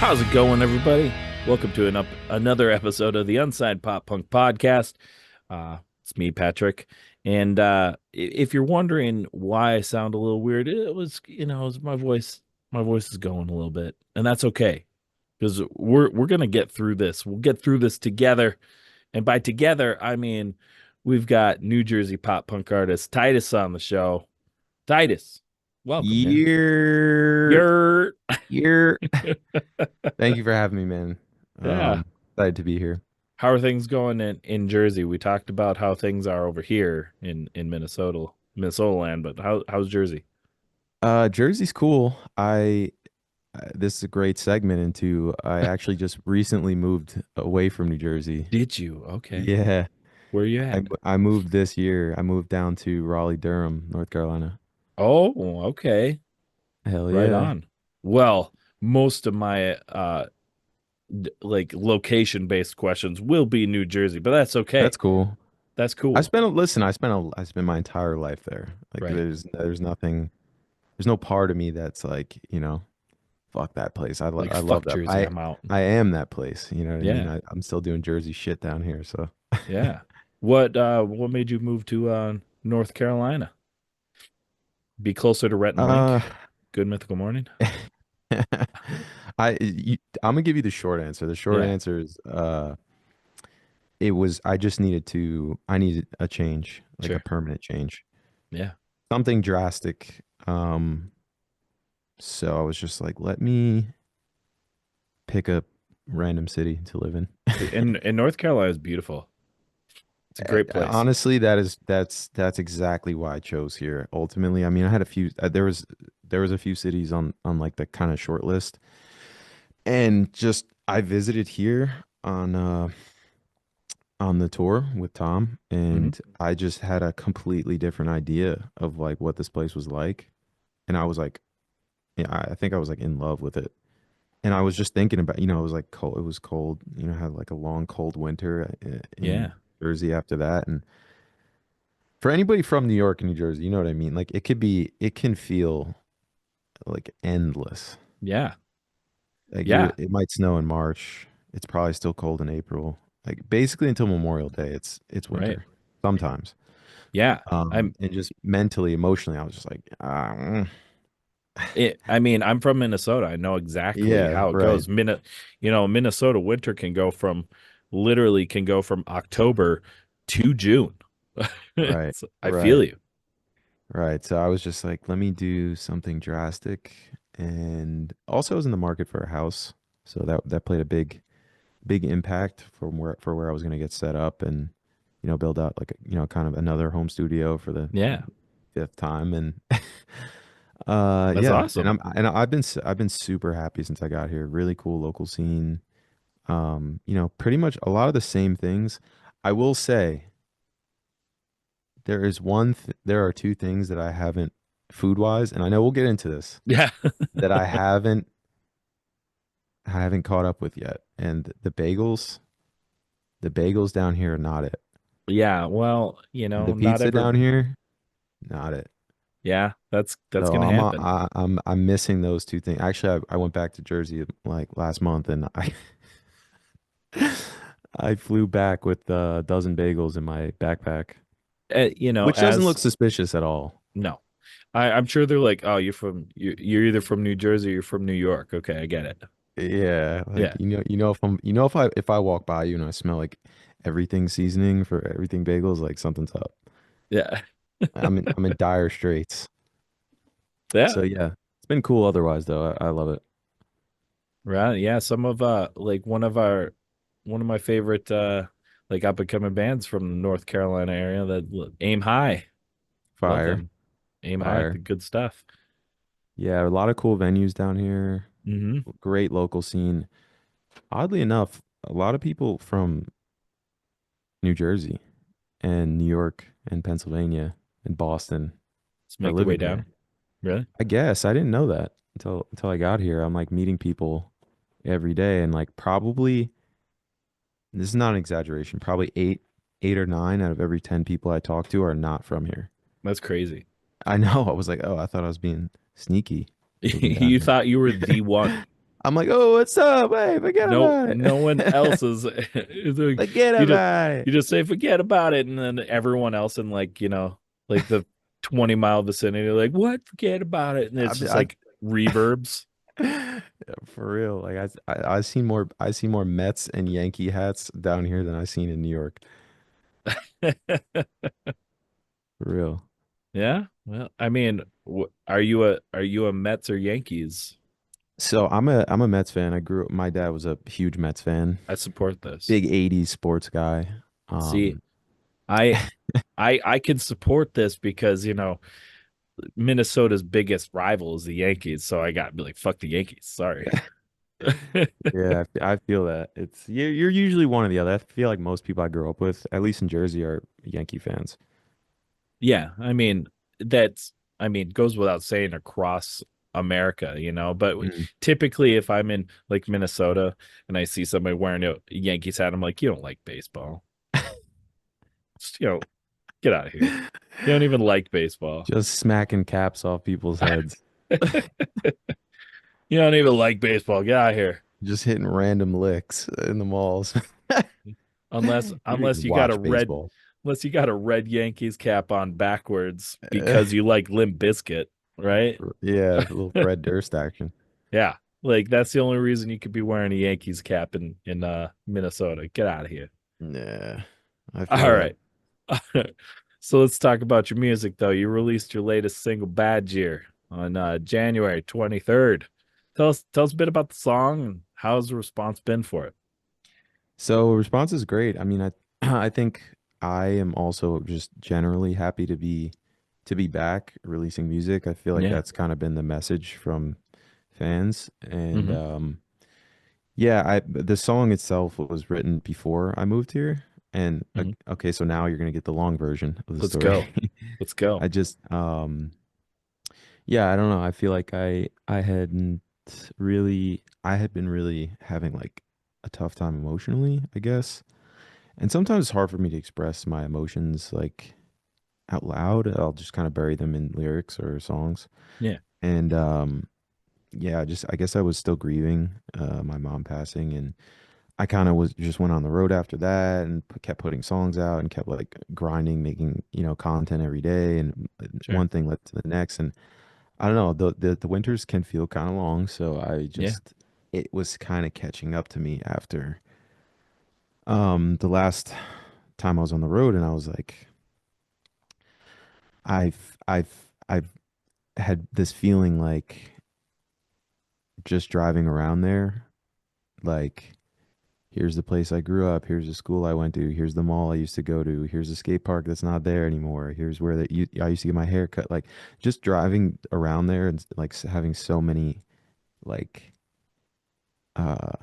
How's it going, everybody? Welcome to another episode of the Unsigned Pop Punk Podcast. It's me, Patrick. And if you're wondering why I sound a little weird, it was, it was my voice. My voice is going a little bit, and that's okay because we're gonna get through this. We'll get through this together, and by together, I mean we've got New Jersey pop punk artist Titus on the show. Titus, welcome, man. Year, You're year. Thank you for having me, man. yeah. Excited to be here. How are things going in Jersey? We talked about how things are over here in Minnesota land, but how's Jersey? Jersey's cool. This is a great segment into. I actually just recently moved away from New Jersey. Did you? Okay. Yeah, Where you I at? I moved this year. I moved down to Raleigh, Durham, North Carolina. Oh, okay. Hell Right yeah, on. Well, most of my like location based questions will be New Jersey, but that's that's okay. cool. That's cool. I spent my entire life there. Like Right. there's nothing. There's no part of me that's like, fuck that place. Like I love fuck that. Jersey, I'm out. I am that place. You know what I mean? Yeah. I'm still doing Jersey shit down here. So, Yeah. What made you move to North Carolina? Be closer to Rhett and Link? uh, Good Mythical Morning? I'm gonna give you the short answer. The short Yeah. answer is, I needed a change, like a Sure. permanent change, Yeah. something drastic. So I was just like, let me pick a random city to live in. And North Carolina is beautiful. It's a great place. Honestly, that's exactly why I chose here. Ultimately, I mean, I had a few. There was a few cities on like the kind of short list, and just I visited here on the tour with Tom, Hmm. and I just had a completely different idea of like what this place was like, and I was like, yeah, I think I was like in love with it. And I was just thinking about, it was like cold. It was cold, had like a long cold winter in Yeah. Jersey after that, and for anybody from New York and New Jersey, you know what I mean? Like it can feel like endless. Yeah. Like Yeah. it might snow in March. It's probably still cold in April. Like basically until Memorial Day, it's Right. winter sometimes. Yeah. I'm And just mentally, emotionally, I was just like, I mean, I'm from Minnesota. I know exactly yeah, how it right, goes. Minnesota winter literally can go from October to June. right, I feel right, you. right. So I was just like, let me do something drastic, and also I was in the market for a house, so that played a big impact for where I was going to get set up and build out like kind of another home studio for the Yeah. fifth time and That's yeah, and awesome. I've been super happy since I got here. Really cool local scene. Pretty much a lot of the same things. I will say there are two things that I haven't food wise, and I know we'll get into this, Yeah. that I haven't caught up with yet. And the bagels down here are not it. Yeah. Well, The not pizza ever. down here, not it. Yeah, that's So gonna happen. I'm missing those two things. Actually, I went back to Jersey like last month, and I I flew back with a dozen bagels in my backpack, which doesn't look As suspicious at all. no, I'm sure they're like, oh, you're either from New Jersey or you're from New York. Okay, I get it. Yeah, like Yeah, if I walk by you and I smell like everything seasoning for everything bagels, like something's up. yeah, I'm in dire straits. yeah. So yeah, it's been cool otherwise though. I love it. Right. Yeah. Some of like one of my favorite like up and coming bands from the North Carolina area that Aim High. Love Fire, them. Aim High, the fire. good stuff. Yeah, a lot of cool venues down here. Hmm. Great local scene. Oddly enough, a lot of people from New Jersey and New York and Pennsylvania and Boston Let's are make the way living down. here. Really? I guess I didn't know that until I got here. I'm like meeting people every day, and like probably this is not an exaggeration. Probably eight or nine out of every 10 people I talk to are not from here. That's crazy. I know. I was like, oh, I thought I was being sneaky moving down You thought you were the one. here. I'm like, oh, what's up? Hey, forget No, about no one it. else is. It's like, Forget you just about it. you just say forget about it, and then everyone else in like like the 20-mile vicinity, like what? Forget about it, and I, it's mean, just like reverbs. Yeah, for real. Like I see more Mets and Yankee hats down here than I seen in New York. For real. Yeah. Well, I mean, are you a Mets or Yankees? So I'm a Mets fan. I grew up, my dad was a huge Mets fan. I support this. Big 80s sports guy. See, Um I I can support this because Minnesota's biggest rival is the Yankees, so I got to be like fuck the Yankees. Sorry. yeah, I feel that. It's you're usually one or the other. I feel like most people I grew up with, at least in Jersey, are Yankee fans. Yeah, I mean that's goes without saying across America, but Mm. typically if I'm in like Minnesota and I see somebody wearing a Yankees hat, I'm like, you don't like baseball. Just, get out of here. You don't even like baseball. Just smacking caps off people's heads. You don't even like baseball. Get out of here. Just hitting random licks in the malls. Unless You don't unless even you got a watch red baseball. unless you got a red Yankees cap on backwards because you like Limp Bizkit, right? Yeah, a little Fred Durst action. Yeah. Like that's the only reason you could be wearing a Yankees cap in Minnesota. Get out of here. Yeah, I All feel that. right. So let's talk about your music though. You released your latest single Bad Year on January 23rd. Tell us a bit about the song and how's the response been for it? So response is great. I mean, I I think I am also just generally happy to be back releasing music. I feel like Yeah. that's kind of been the message from fans. And Mm-hmm. yeah, I the song itself was written before I moved here. And Mm-hmm. okay, so now you're gonna get the long version of the Let's story. go. Let's go. I just yeah, I don't know. I feel like I had been really having like a tough time emotionally, I guess. And sometimes it's hard for me to express my emotions like out loud. I'll just kind of bury them in lyrics or songs. Yeah. And yeah, just I guess I was still grieving my mom passing, and I kind of was just went on the road after that and kept putting songs out and kept like grinding, making, content every day, and Sure. one thing led to the next. And I don't know, the winters can feel kind of long, so Yeah. it was kind of catching up to me after the last time I was on the road, and I was like, I've had this feeling like just driving around there, like here's the place I grew up, here's the school I went to, here's the mall I used to go to, here's the skate park that's not there anymore, here's where I used to get my hair cut, like just driving around there and like having so many like uh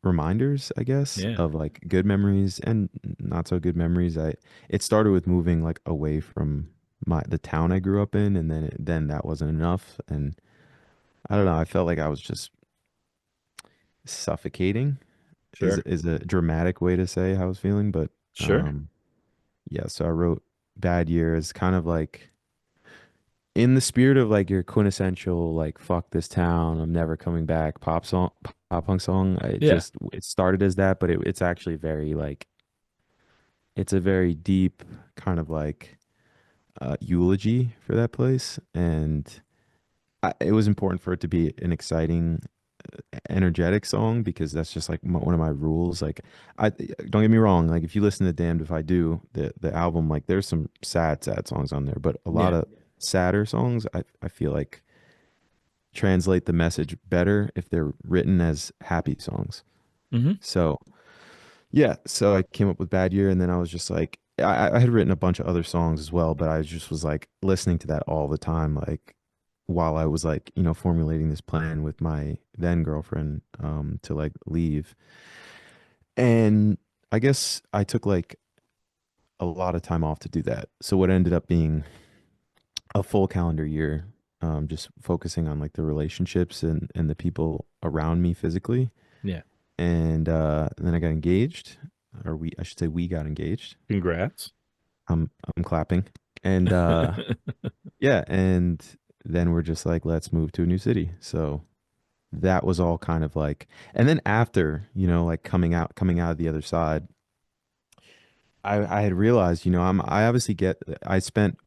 reminders, I guess, Yeah. of like good memories and not so good memories. I It started with moving like away from the town I grew up in, and then that wasn't enough, and I don't know, I felt like I was just suffocating Sure. is a dramatic way to say how I was feeling, but Sure. um yeah, so I wrote Bad Year as kind of like in the spirit of like your quintessential like fuck this town, I'm never coming back pop punk song. Yeah. It started as that, but it's actually very like it's a very deep kind of like eulogy for that place, and it was important for it to be an exciting, energetic song because that's just like one of my rules. Like, I don't get me wrong. Like, if you listen to Damned If I Do, the album, like there's some sad songs on there, but a lot Yeah. of sadder songs, I feel like translate the message better if they're written as happy songs. Mm-hmm. So yeah, so I came up with Bad Year, and then I was just like, I had written a bunch of other songs as well, but I just was like listening to that all the time, like while I was like, formulating this plan with my then girlfriend, to like leave. And I guess I took like a lot of time off to do that. So what ended up being a full calendar year, just focusing on like the relationships and the people around me physically. Yeah. And then I got engaged, or I should say we got engaged. Congrats. I'm clapping. And yeah, and then we're just like, let's move to a new city. So that was all kind of like, and then after, like coming out of the other side, I had realized, I obviously I spent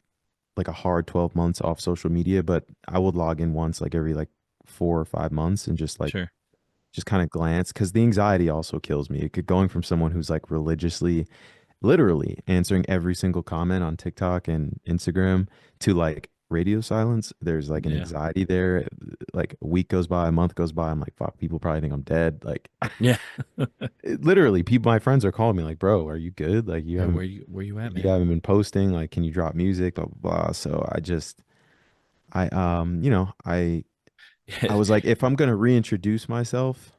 like a hard 12 months off social media, but I would log in once like every like 4 or 5 months and Sure. just kind of glance because the anxiety also kills me. It could going from someone who's like religiously, literally answering every single comment on TikTok and Instagram to like radio silence. There's like an Yeah. anxiety there. Like a week goes by, a month goes by. I'm like, fuck, people probably think I'm dead. Like Yeah. literally, people, my friends are calling me like, bro, are you good? Like Yeah, where you at, you man? haven't been posting. Like, can you drop music? Blah blah blah. So I was like, if I'm gonna reintroduce myself,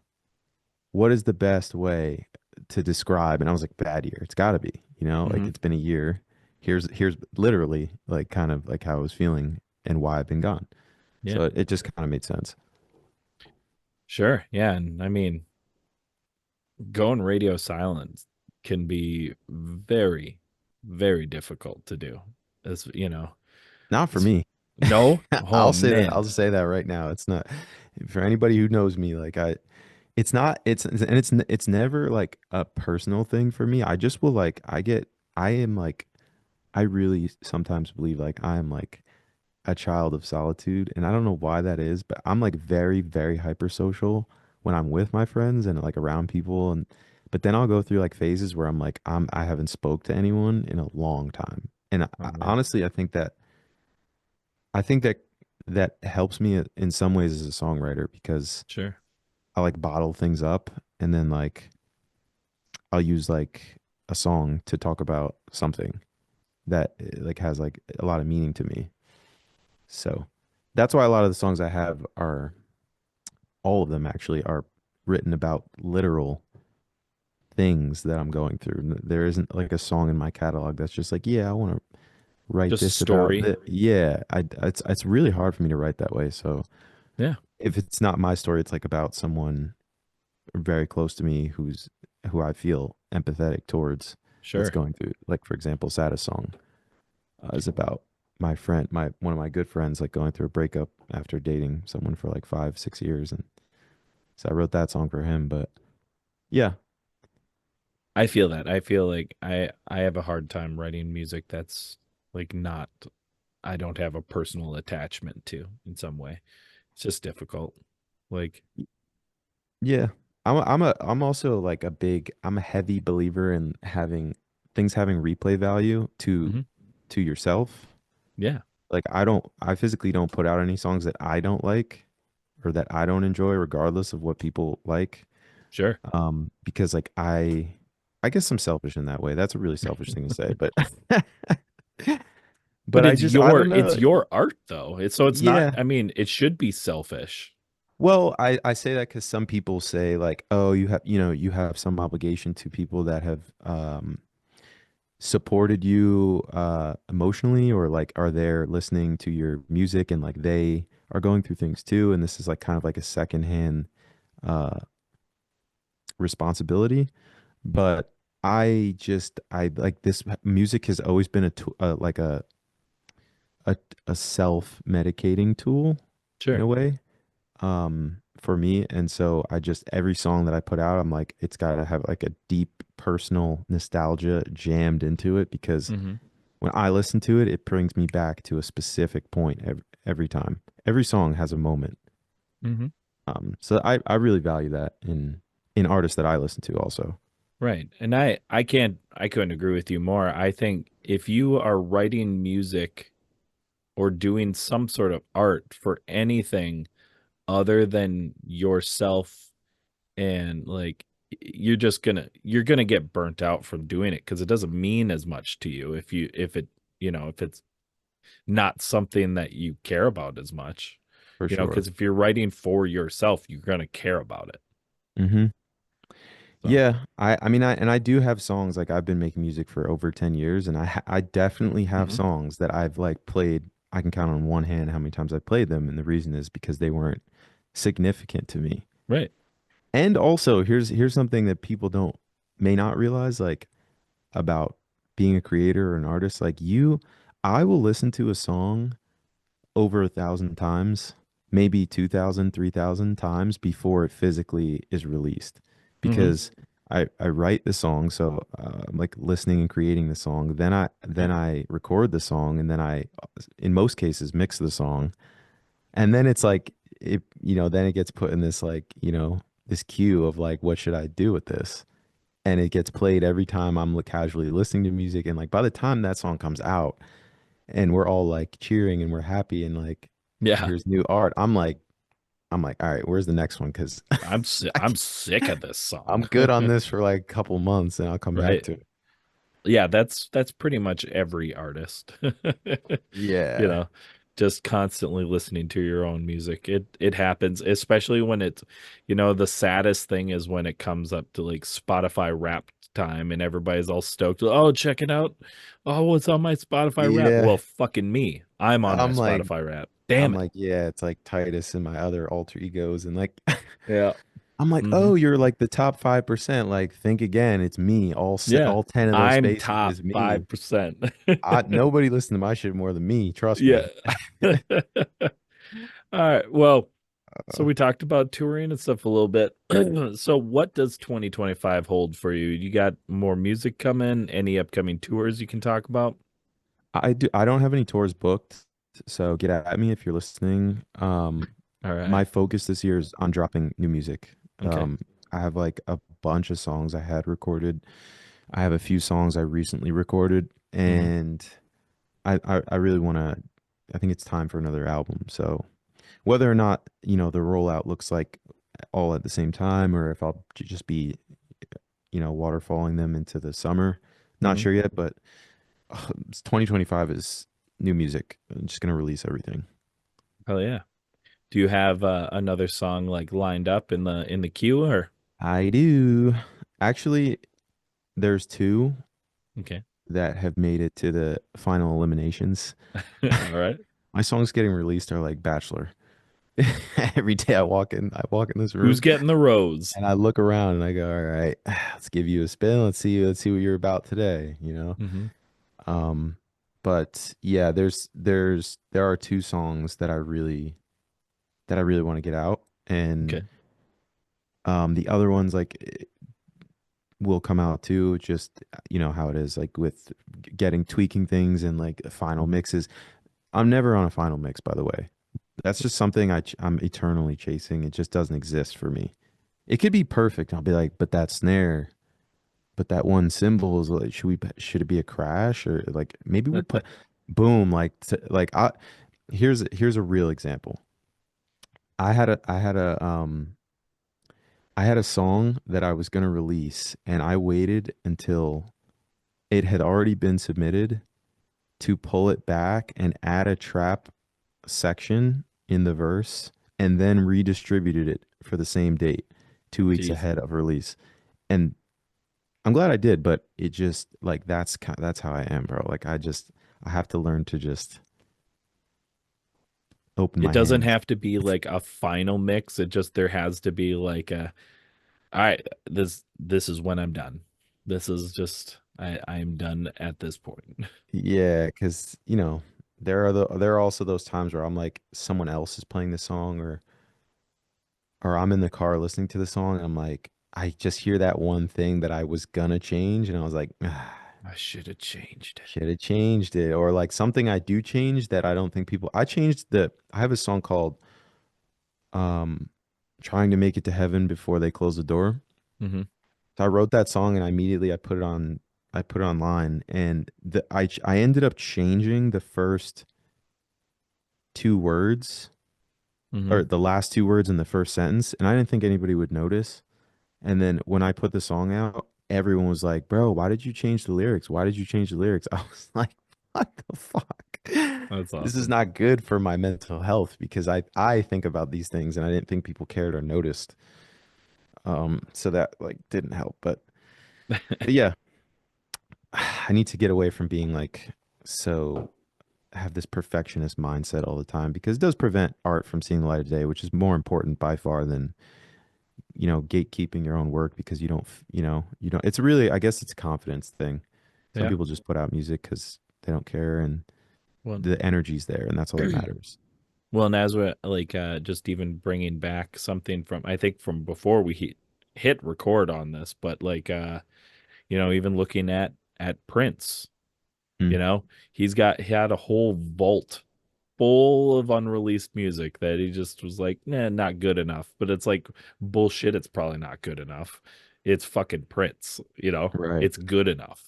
what is the best way to describe? And I was like, bad year. It's got to be, like Hmm. it's been a year. Here's literally like kind of like how I was feeling and why I've been gone. Yeah. So it just kind of made sense. Sure. Yeah. And I mean, going radio silent can be very, very difficult to do. As you know, Not for it's me. no. Oh I'll say that. man. I'll just say that right now. It's not for anybody who knows me. Like it's not. It's never like a personal thing for me. I just will like. I am like. I really sometimes believe like I am like a child of solitude, and I don't know why that is, but I'm like very, very hypersocial when I'm with my friends and like around people, and but then I'll go through like phases where I haven't spoke to anyone in a long time, and Oh man. honestly, I think that that helps me in some ways as a songwriter because Sure. I like bottle things up, and then like I'll use like a song to talk about something that like has like a lot of meaning to me. So that's why a lot of the songs I have are all of them actually are written about literal things that I'm going through. There isn't like a song in my catalog that's just like, yeah, I want to write Just this about story. this. Yeah, it's really hard for me to write that way. So Yeah. if it's not my story, it's like about someone very close to me who I feel empathetic towards that's Sure. going through. Like for example, Saddest Song is about my friend, my one of my good friends, like going through a breakup after dating someone for like 5, 6 years, and so I wrote that song for him. But yeah, I feel that. I feel like I have a hard time writing music that's like not I don't have a personal attachment to in some way. It's just difficult. Like, yeah. I'm also like I'm a heavy believer in having things having replay value mhm, to yourself. yeah, Like I physically don't put out any songs that I don't like or that I don't enjoy, regardless of what people like. sure. Because like I guess I'm selfish in that way. That's a really selfish thing to say, but But I just I don't it's know. your art though. It's not Yeah. I mean, it should be selfish. Well, I say that because some people say like, oh, you have some obligation to people that have supported you emotionally or like are there listening to your music and like they are going through things too, and this is like kind of like a secondhand uh responsibility. But I like this music has always been like a a self-medicating tool in Sure. a way for me, and so I just every song that I put out I'm like it's got to have like a deep personal nostalgia jammed into it because Hmm. when I listen to it it brings me back to a specific point every time. Every song has a moment. Hmm. So I really value that in artists that I listen to also. Right. And I couldn't agree with you more. I think if you are writing music or doing some sort of art for anything other than yourself and like you're gonna get burnt out from doing it because it doesn't mean as much to you if it if it's not something that you care about as much, For because sure. if you're writing for yourself you're gonna care about it. Hmm. So Yeah, I do have songs like I've been making music for over 10 years and I definitely have mhm. songs that I've like played. I can count on one hand how many times I've played them, and the reason is because they weren't significant to me. Right. And also, here's something that people don't may not realize like about being a creator or an artist. Like I will listen to a song over 1,000 times maybe 2,000, 3,000 times before it physically is released. Hmm. Because I write the song, so I'm like listening and creating the song. Okay. Then I record the song, and then I, in most cases, mix the song. And then it's like it, then it gets put in this like, this queue of like, what should I do with this? And it gets played every time I'm casually listening to music. And like by the time that song comes out and we're all like cheering and we're happy and like, Yeah. here's new art, I'm like, all right, where's the next one? Because I'm sick of this I'm song. good on this for like a couple months and I'll come back Right. to it. Yeah, that's pretty much every artist. You Yeah. know, just constantly listening to your own music. It happens, especially when it's, the saddest thing is when it comes up to like Spotify Wrapped time and everybody's all stoked. Oh, check it out. Oh, what's on my Spotify Wrapped? Yeah. Well, fucking me. I'm on my I'm like, Spotify Wrapped. Damn it. yeah, it's like Titus and my other alter egos. And like, Yeah. I'm like, Hmm. oh, you're like the top 5%. Like, think again. It's me. Yeah. All 10 of those I'm spaces top is me. 5%. Nobody listens to my shit more than me. Trust Yeah. me. All right. Well, so Uh, we talked about touring and stuff a little bit. So what does 2025 hold for you? You got more music coming? Any upcoming tours you can talk about? I don't have any tours booked, so get at me if you're listening. All right. My focus this year is on dropping new music. Okay. I have like a bunch of songs I had recorded. I have a few songs I recently recorded, Hmm. and I really want to. I think it's time for another album. So whether or not, the rollout looks like all at the same time, or if I'll just be, waterfalling them into the summer, not Hmm. sure yet. But 2025 is new music. I'm just gonna release everything. Oh yeah. Do you have another song like lined up in the queue or? I do. Actually, there's two Okay. that have made it to the final eliminations. All right. My songs getting released are like Bachelor. Every day I walk in this Who's room getting the rose? and I look around and I go, all right, let's give you a spin. Let's see what you're about today, Hmm. Um, but yeah, there are two songs that I really want to get out, and Okay. the other ones like will come out too. Just how it is like with getting tweaking things and like final Hmm. mixes. I'm never on a final mix, by the way. That's just something I'm eternally chasing. It just doesn't exist for me. It could be perfect. I'll be like, but that snare, but that one cymbal is like, should it be a crash or like maybe we'll put boom here's a real example. I had a song that I was gonna release and I waited until it had already been submitted to pull it back and add a trap section in the verse and then redistributed it for the same date, 2 weeks Jeez. ahead of release. And I'm glad I did, but it just like that's how I am, bro. Like I have to learn to just open It my doesn't hands. have to be like a final mix. It just there has to be like a all right, this is when I'm done. This is just I'm done at this point. Yeah, because there are also those times where I'm like someone else is playing the song or I'm in the car listening to the song and I'm like I just hear that one thing that I was gonna change and I was like I should have changed it. should have changed it or like something I do change that I don't think people I have a song called um Trying to Make It to Heaven Before They Close the Door. Hmm. So I wrote that song and I put it online and I ended up changing the first two words Hmm. or the last two words in the first sentence and I didn't think anybody would notice. And then when I put the song out, everyone was like, "Bro, why did you change the lyrics? Why did you change the lyrics?" I was like, "What the fuck? That's This is awesome. not good for my mental health because I think about these things and I didn't think people cared or noticed. So that like didn't help. But yeah, I need to get away from being like so have this perfectionist mindset all the time because it does prevent art from seeing the light of day, which is more important by far than gatekeeping your own work because you don't, it's really, I guess it's a confidence thing. Some Yeah. people just put out music because they don't care and Well, the energy's there and that's all that matters. Well, and as we're like just even bringing back something from I think from before we hit record on this, but like even looking at Prince, Mm, he had a whole vault full of unreleased music that he just was like, nah, not good enough. But it's like bullshit, it's probably not good enough. It's fucking Prince. right. It's good enough.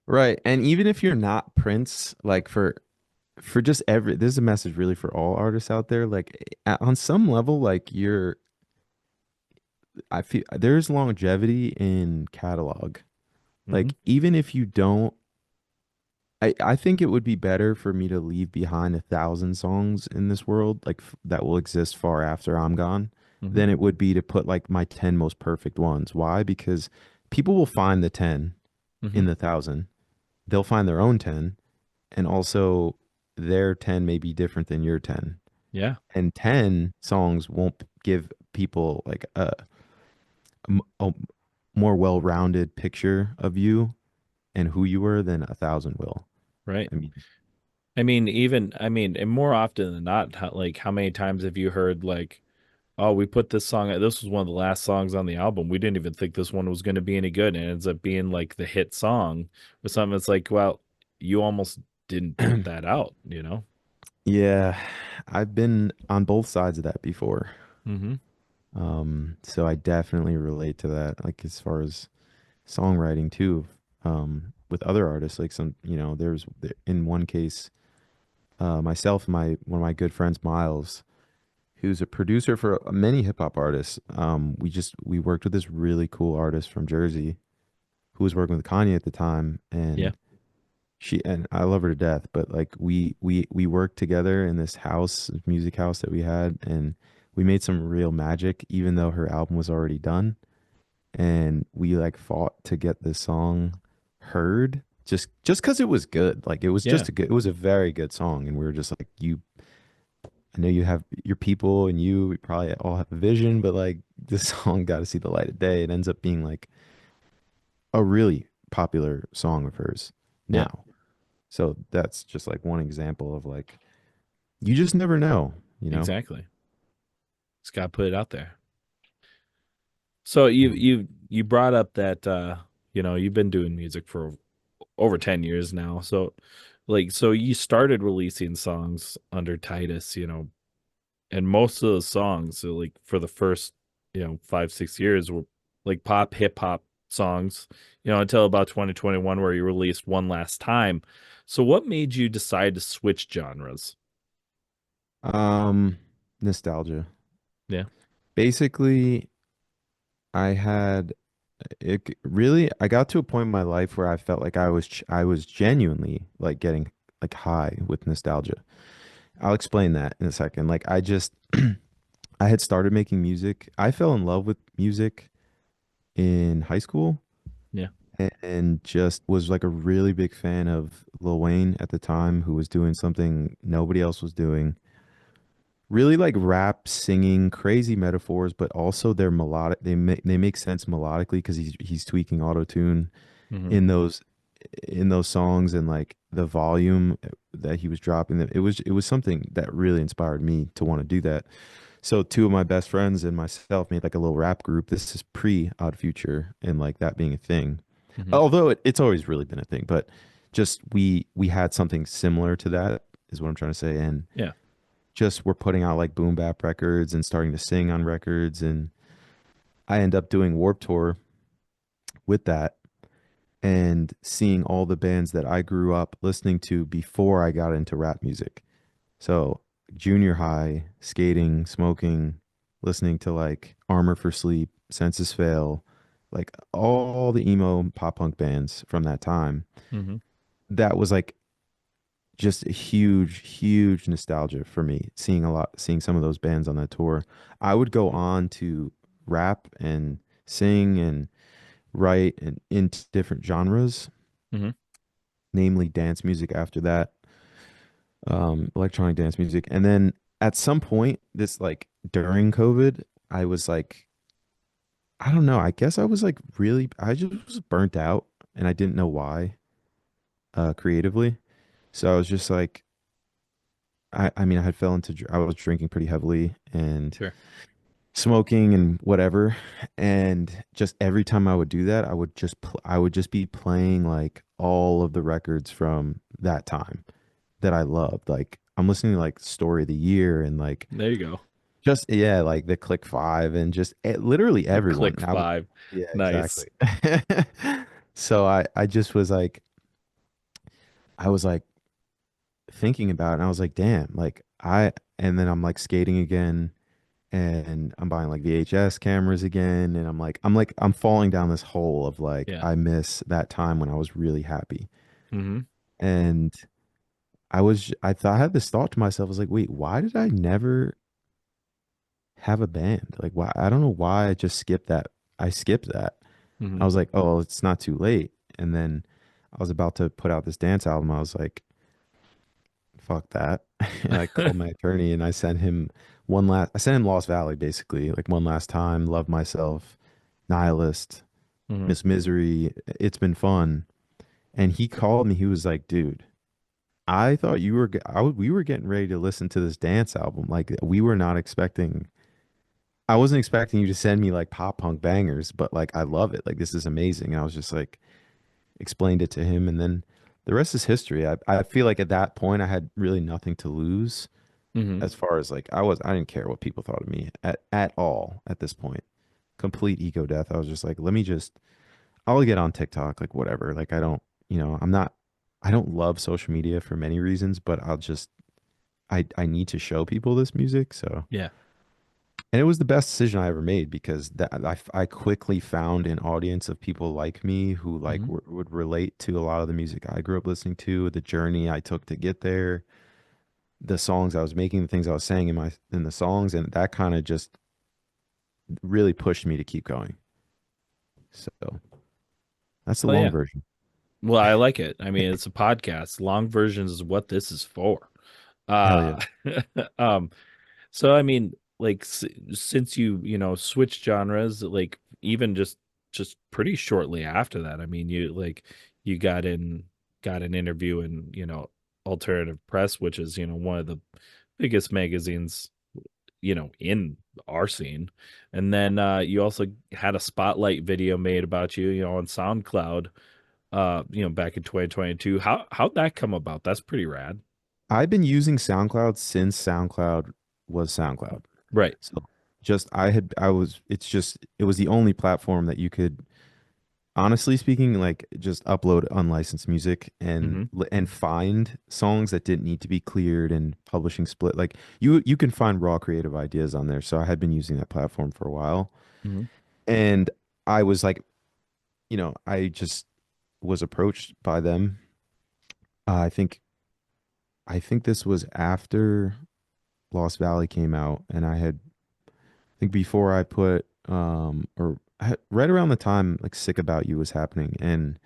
Right. And even if you're not Prince, like for just every this is a message really for all artists out there. Like on some level, like I feel there's longevity in catalog. Hmm. Like even if you don't I think it would be better for me to leave behind 1,000 songs in this world, like that will exist far after I'm gone, Hmm. than it would be to put like my 10 most perfect ones. Why? Because people will find the 10 Hmm. in the 1,000. They'll find their own 10, and also their 10 may be different than your 10. Yeah, And 10 songs won't give people like a more well-rounded picture of you and who you were than 1,000 will. right. I mean, And more often than not, how many times have you heard like, oh, we put this song, this was one of the last songs on the album. We didn't even think this one was going to be any good. And it ends up being like the hit song or something. It's like, well, you almost didn't put that out? yeah, I've been on both sides of that before. Hmm. So I definitely relate to that, like as far as songwriting too, with other artists, like in one case, myself and my one of my good friends, Miles, who's a producer for many hip hop artists. We worked with this really cool artist from Jersey who was working with Kanye at the time, Yeah. and I love her to death, but like we worked together in this house, this music house that we had, and we made some real magic, even though her album was already done. And we like fought to get this song heard just because it was good. Like Yeah. it was a very good song, and we were just like, I know you have your people, and we probably all have a vision, but like this song got to see the light of day. It ends up being like a really popular song of hers Yeah. now. So that's just like one example of like you just never know, you know? Exactly. Just got to put it out there. So Um, you brought up that you've been doing music for over 10 years now. So you started releasing songs under Titus, and most of those songs, so like for the first 5 6 years, were like pop hip hop songs, until about 2021 where you released One Last Time. So what made you decide to switch genres? um, Nostalgia. Yeah. Basically, I had I got to a point in my life where I felt like I was genuinely like getting like high with nostalgia. I'll explain that in a second. Like I just I had started making music. I fell in love with music in high school Yeah. and just was like a really big fan of Lil Wayne at the time, who was doing something nobody else was doing. Really like rap, singing, crazy metaphors, but also they're melodic. They make sense melodically because he's tweaking auto tune Hmm. in those songs, and like the volume that he was dropping. It was something that really inspired me to want to do that. So two of my best friends and myself made like a little rap group. This is pre Odd Future and like that being a thing. Hmm. Although it's always really been a thing, but just we had something similar to that is what I'm trying to say. And Yeah. just we're putting out like boom bap records and starting to sing on records, and I end up doing Warp Tour with that and seeing all the bands that I grew up listening to before I got into rap music. So junior high, skating, smoking, listening to like Armor for Sleep, Census Fail, like all the emo pop punk bands from that time. Hmm. That was like just a huge, huge nostalgia for me, seeing some of those bands on that tour. I would go on to rap and sing and write and into different genres, Hmm. namely dance music after that, electronic dance music. And then at some point, this like during COVID, I was like, I don't know, I guess I just was burnt out and I didn't know why, creatively. So I was just like, I mean, I had fell into, I was drinking pretty heavily and Sure. smoking and whatever. And just every time I would do that, I would just be playing like all of the records from that time that I loved. Like I'm listening to like Story of the Year and like There you go. just yeah, like the Click Five and just literally The everyone. Click And I would, 5. yeah, Nice. exactly. So I just was like I was like thinking about it and I was like, damn, like and then I'm like skating again and I'm buying like VHS cameras again and I'm falling down this hole of like Yeah. I miss that time when I was really happy. Hmm. And I had this thought to myself, I was like, wait, why did I never have a band? Like why I don't know why I just skipped that. I skipped that. I Hmm. was like, oh, it's not too late. And then I was about to put out this dance album. I was like, fuck that. And I called my attorney and I sent him Lost Valley basically, like one last time, Love Myself, Nihilist, Hmm. Miss Misery, It's Been Fun. And he called me, he was like, dude, I thought we were getting ready to listen to this dance album. Like we were not expecting, I wasn't expecting you to send me like pop punk bangers, but like I love it. Like this is amazing. And I was just like, explained it to him. And then the rest is history. I feel like at that point I had really nothing to lose Hmm. as far as like I didn't care what people thought of me at all at this point. Complete ego death. I was just like, let me just I'll get on TikTok, like whatever. Like I don't, I don't love social media for many reasons, but I need to show people this music. So, Yeah. and it was the best decision I ever made because I quickly found an audience of people like me who like Hmm. would relate to a lot of the music I grew up listening to, the journey I took to get there, the songs I was making, the things I was saying in the songs, and that kind of just really pushed me to keep going. So that's the Well, long yeah. version. Well, I like it. I mean, it's a podcast. Long versions is what this is for. Hell yeah. Uh, um, so I mean, like since switched genres, like even just pretty shortly after that, I mean, you got an interview in, Alternative Press, which is, one of the biggest magazines, in our scene. And then you also had a spotlight video made about you, on SoundCloud, back in 2022. How'd that come about? That's pretty rad. I've been using SoundCloud since SoundCloud was SoundCloud. Right. So just it was the only platform that you could honestly speaking like just upload unlicensed music Hmm. and find songs that didn't need to be cleared and publishing split. Like you can find raw creative ideas on there. So I had been using that platform for a while. Hmm. And I was like, I just was approached by them. I think this was after Lost Valley came out, and I think before I put right around the time like Sick About You was happening, and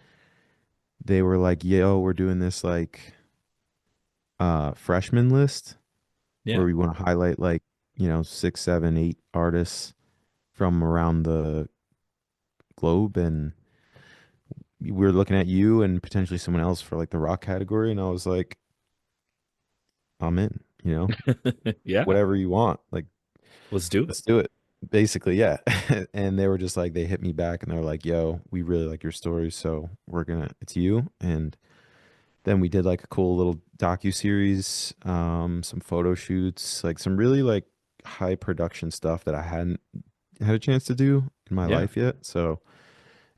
they were like, "Yo, we're doing this like freshman list where Yeah. we want to highlight like 6, 7, 8 artists from around the globe, and we were looking at you and potentially someone else for like the rock category." And I was like, "I'm in, Yeah. whatever you want, like Let's do it. let's do it." Basically, yeah. And they were just like, they hit me back and they were like, "Yo, we really like your story, so it's you." And then we did like a cool little docu series, some photo shoots, like some really like high production stuff that I hadn't had a chance to do in my Yeah. life yet. So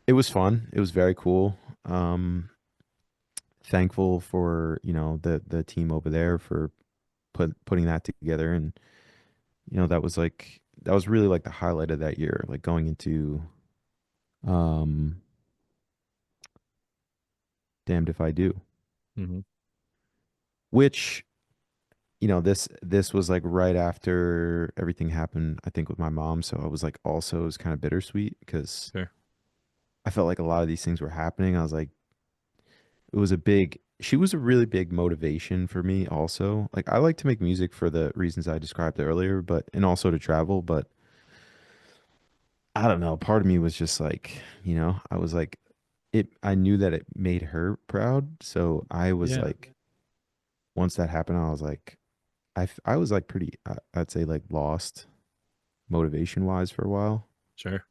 it was fun. It was very cool. Um, Thankful for, the team over there for putting that together. And, that was really like the highlight of that year, like going into um Damned If I Do, Hmm. which this was like right after everything happened, I think, with my mom. So I was like, also, it was kind of bittersweet because Sure. I felt like a lot of these things were happening. I was like, she was a really big motivation for me also. Like, I like to make music for the reasons I described earlier, and also to travel. But I don't know. Part of me was just like, I was like, I knew that it made her proud. So I was Yeah. like, once that happened, I was like, I was like pretty I'd say like lost motivation wise for a while. Sure.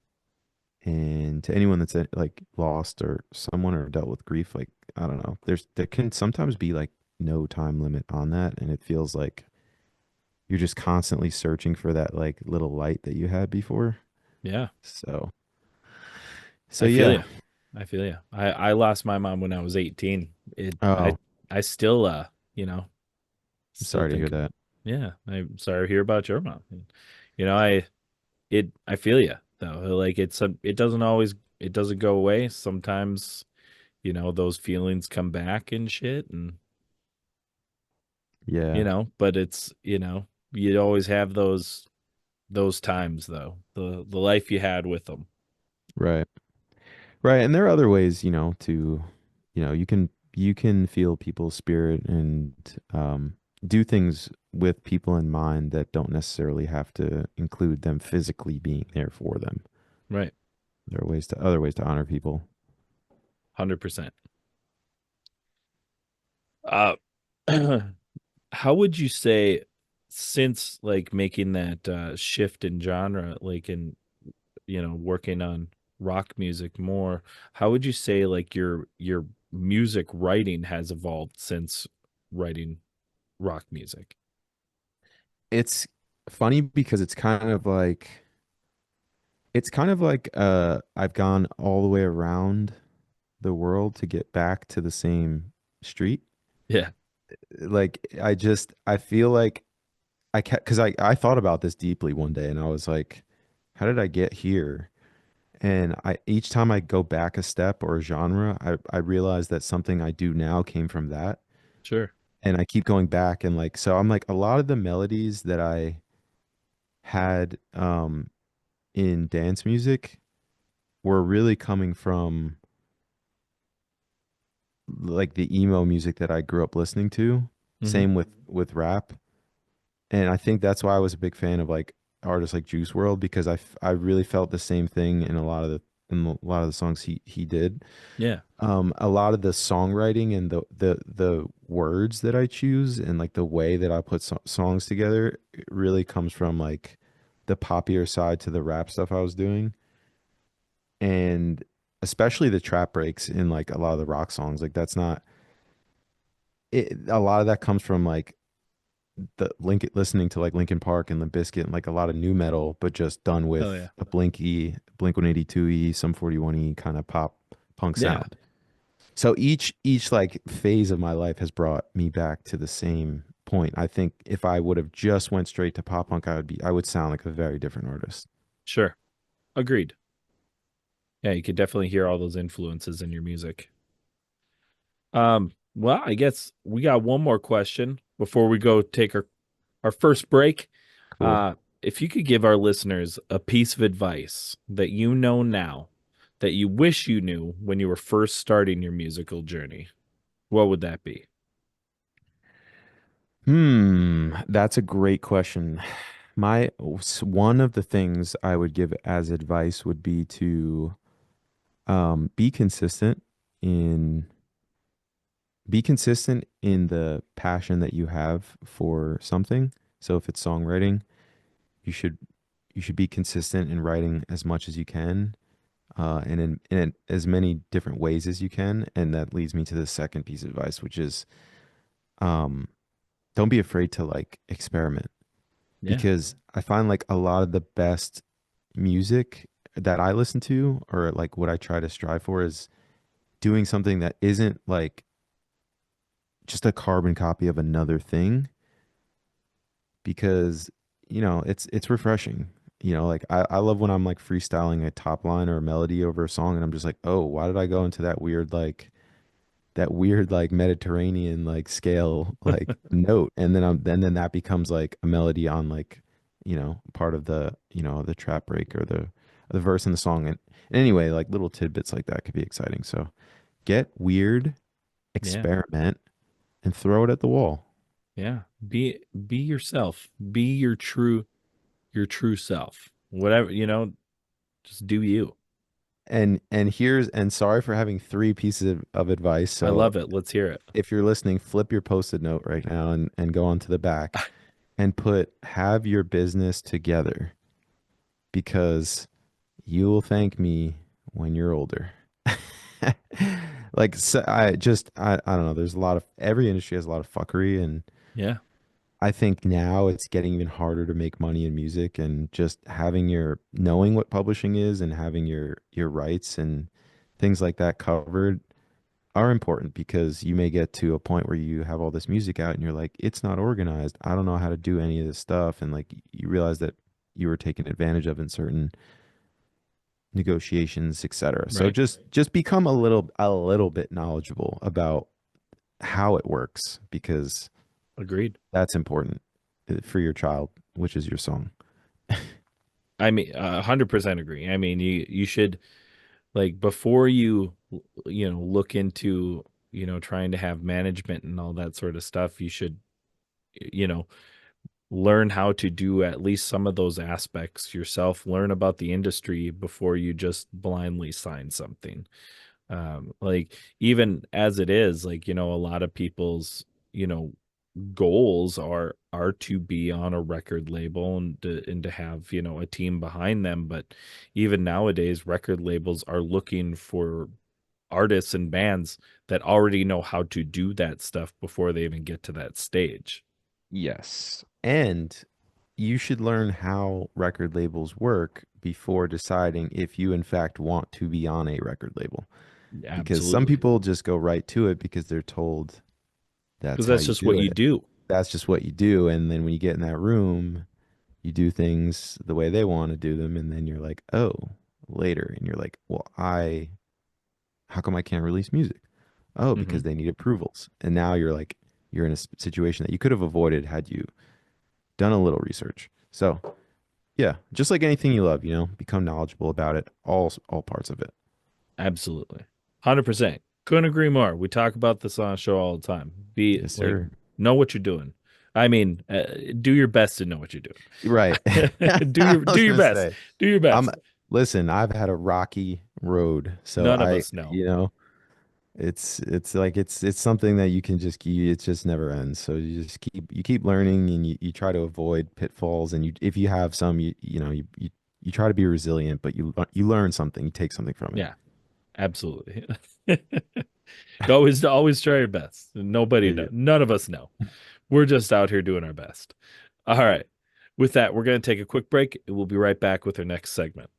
And to anyone that's like lost or someone or dealt with grief, like I don't know, there can sometimes be like no time limit on that, and it feels like you're just constantly searching for that like little light that you had before. Yeah. So so I feel yeah. you. I feel you. I lost my mom when I was 18. It Oh, I still you know, I'm still sorry to hear think, that. yeah, I'm sorry to hear about your mom. You know, I feel you though. Like it doesn't always, it doesn't go away. Sometimes, those feelings come back and shit, and Yeah, but it's, you always have those times though. The life you had with them. right. Right, and there are other ways, to, you can feel people's spirit and do things with people in mind that don't necessarily have to include them physically being there for them. Right. There are other ways to honor people. 100%. Uh how would you say, since like making that shift in genre, like in, working on rock music more, how would you say like your music writing has evolved since writing rock music? It's funny because it's kind of like I've gone all the way around the world to get back to the same street. Yeah, Like I feel like because I thought about this deeply one day and I was like, how did I get here? And each time I go back a step or a genre, I realize that something I do now came from that. sure. And I keep going back and like so I'm like a lot of the melodies that I had in dance music were really coming from like the emo music that I grew up listening to. Hmm. Same with rap. And I think that's why I was a big fan of like artists like Juice World because I really felt the same thing in a lot of the songs he did. Yeah, A lot of the songwriting and the words that I choose and like the way that I put songs together it really comes from like the poppier side to the rap stuff I was doing, and especially the trap breaks in like a lot of the rock songs. Like that's not it. A lot of that comes from like the listening to like Linkin Park and Limp Bizkit and like a lot of new metal, but just done hell yeah. with a Blink 182 some 41 kind of pop punk Yeah, sound. So each like phase of my life has brought me back to the same point. I think if I would have just went straight to pop punk, I would sound like a very different artist. sure. Agreed. Yeah, you could definitely hear all those influences in your music. Well, I guess we got one more question before we go take our first break. Cool. If you could give our listeners a piece of advice that you know now that you wish you knew when you were first starting your musical journey, what would that be? That's a great question. One of the things I would give as advice would be to be consistent in the passion that you have for something. So if it's songwriting, you should you should be consistent in writing as much as you can, and in as many different ways as you can. And that leads me to the second piece of advice, which is um, don't be afraid to like experiment Yeah, because I find like a lot of the best music that I listen to or like what I try to strive for is doing something that isn't like just a carbon copy of another thing because it's refreshing. Like I love when I'm like freestyling a top line or a melody over a song and I'm just like, oh, why did I go into that weird like Mediterranean like scale like note, and then that becomes like a melody on like part of the trap break or the verse in the song. And anyway, like little tidbits like that could be exciting. So get weird, yeah, experiment, and throw it at the wall. yeah. Be yourself. Be your true self. Whatever, just do you. And sorry for having three pieces of advice. I So love it. Let's hear it. if you're listening, flip your post-it note right now and go on to the back. and have your business together because you will thank me when you're older. Like so I don't know. There's a lot of every industry has a lot of fuckery, and Yeah, I think now it's getting even harder to make money in music, and just having your knowing what publishing is and having your rights and things like that covered are important because you may get to a point where you have all this music out and you're like, it's not organized. I don't know how to do any of this stuff. And like you realize that you were taken advantage of in certain negotiations, etc. So right. just become a little bit knowledgeable about how it works because Agreed. that's important for your child, which is your song. I mean, 100% agree. I mean, you should like before look into trying to have management and all that sort of stuff. You should you know learn how to do at least some of those aspects yourself. Learn about the industry before you just blindly sign something. Like even as it is, like a lot of people's you know goals are to be on a record label and to have a team behind them. But even nowadays record labels are looking for artists and bands that already know how to do that stuff before they even get to that stage. Yes. And you should learn how record labels work before deciding if you in fact want to be on a record label. Because some Absolutely, people just go right to it because they're told because that's how that's you just what do you it. do. That's just what you do. And then when you get in that room, you do things the way they want to do them. And then you're like, oh, later. And you're like, well, how come I can't release music? Oh, because Hmm. they need approvals. And now you're in a situation that you could have avoided had you done a little research. So, yeah, just like anything you love, become knowledgeable about it, all parts of it. Absolutely, 100%. Couldn't agree more. We talk about this on a show all the time. Be Yes, like, sir. know what you're doing. I mean, do your best to know what you're Right. doing. do I your do was your gonna best. say, Do your I'm best. listen, I've had a rocky road. So None of us know. it's like it's something that it just never ends. So you keep learning and you try to avoid pitfalls and if you have some you try to be resilient, but you learn something, you take something from it. Yeah, absolutely. Always try your best. Nobody know. Yeah. None of us know. We're just out here doing our best. All right. With that, we're going to take a quick break and we'll be right back with our next segment.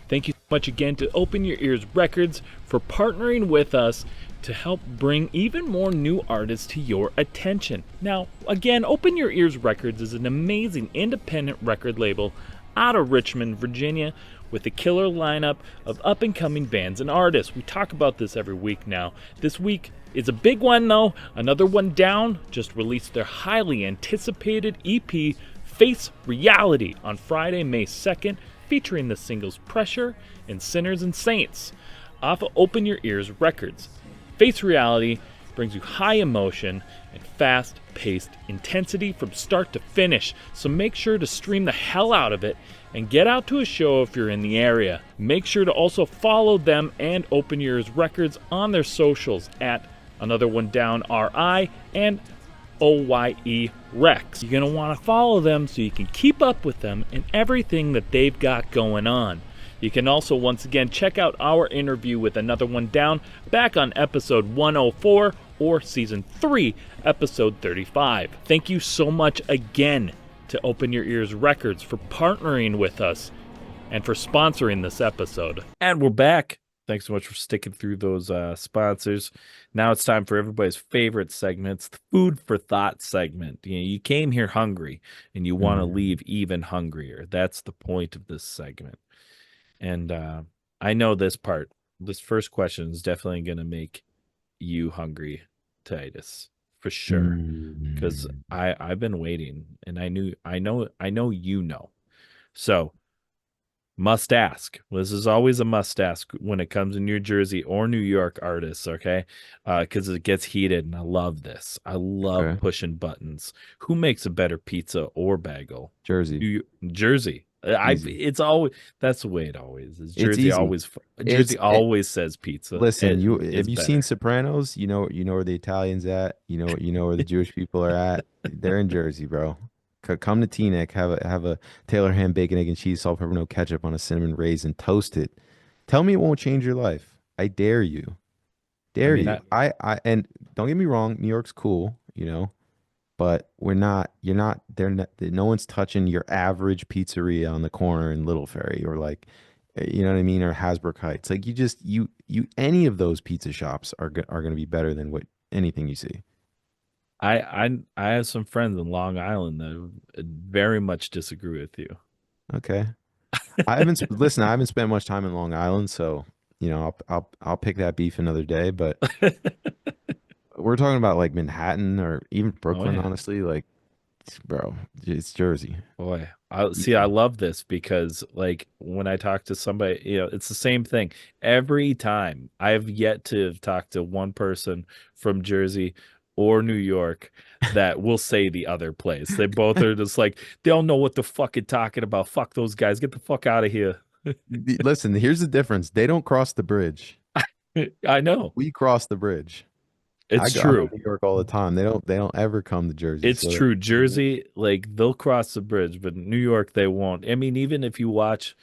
Thank you so much again to Open Your Ears Records for partnering with us to help bring even more new artists to your attention. Now, again, Open Your Ears Records is an amazing independent record label out of Richmond, Virginia, with a killer lineup of up and coming bands and artists. We talk about this every week now. This week is a big one, though. Another One Down just released their highly anticipated EP, Face Reality, on Friday, May 2nd, featuring the singles Pressure and Sinners and Saints off of Open Your Ears Records. Face Reality brings you high emotion and fast-paced intensity from start to finish, so make sure to stream the hell out of it and get out to a show if you're in the area. Make sure to also follow them and Open Your Ears Records on their socials at Another One Down RI and OYE Rex. You're going to want to follow them so you can keep up with them and everything that they've got going on. You can also once again check out our interview with Another One Down back on episode 104 or season 3, episode 35. Thank you so much again to Open Your Ears Records for partnering with us and for sponsoring this episode. And we're back. Thanks so much for sticking through those sponsors. Now it's time for everybody's favorite segments, the food for thought segment. You came here hungry and you want to Mm. leave even hungrier. That's the point of this segment. And I know this first question is definitely going to make you hungry, Titus, for sure. Because Mm. I've been waiting, and I know you know. So must ask. This is always a must ask when it comes to New Jersey or New York artists, okay? Because it gets heated, and I love this. I love Okay. pushing buttons. Who makes a better pizza or bagel? Jersey. Jersey. Easy. It's always that's the way it always is. It's easy. Jersey It always says pizza Listen, is have you seen better. Sopranos? You know where the Italians at, you know where the Jewish people are at. They're in Jersey, bro. Come to Teaneck, have a Taylor ham, bacon, egg, and cheese, salt, pepper, no ketchup on a cinnamon raisin, toast it. Tell me it won't change your life. I dare you. I Dare mean, you. And don't get me wrong, New York's cool, you know, but we're not, you're not, they're not, no one's touching your average pizzeria on the corner in Little Ferry or like, you know what I mean? Or Hasbrook Heights. Like any of those pizza shops are going to be better than what anything you see. I have some friends in Long Island that very much disagree with you. Okay. Listen, I haven't spent much time in Long Island, so, I'll pick that beef another day, but we're talking about like Manhattan or even Oh Brooklyn, yeah. honestly, like, bro, it's Jersey. Boy, I see. I Easy. love this because, like, when I talk to somebody, it's the same thing every time. I've yet to talk to one person from Jersey or New York that will say the other place. They both are just like, they don't know what the fuck you're talking about. Fuck those guys. Get the fuck out of here. Listen, here's the difference. They don't cross the bridge. I know. We cross the bridge. It's I'm in true. New York all the time. They don't ever come to Jersey. It's So true. mhm. Jersey, like, they'll cross the bridge, but New York, they won't. I mean, even if you watch,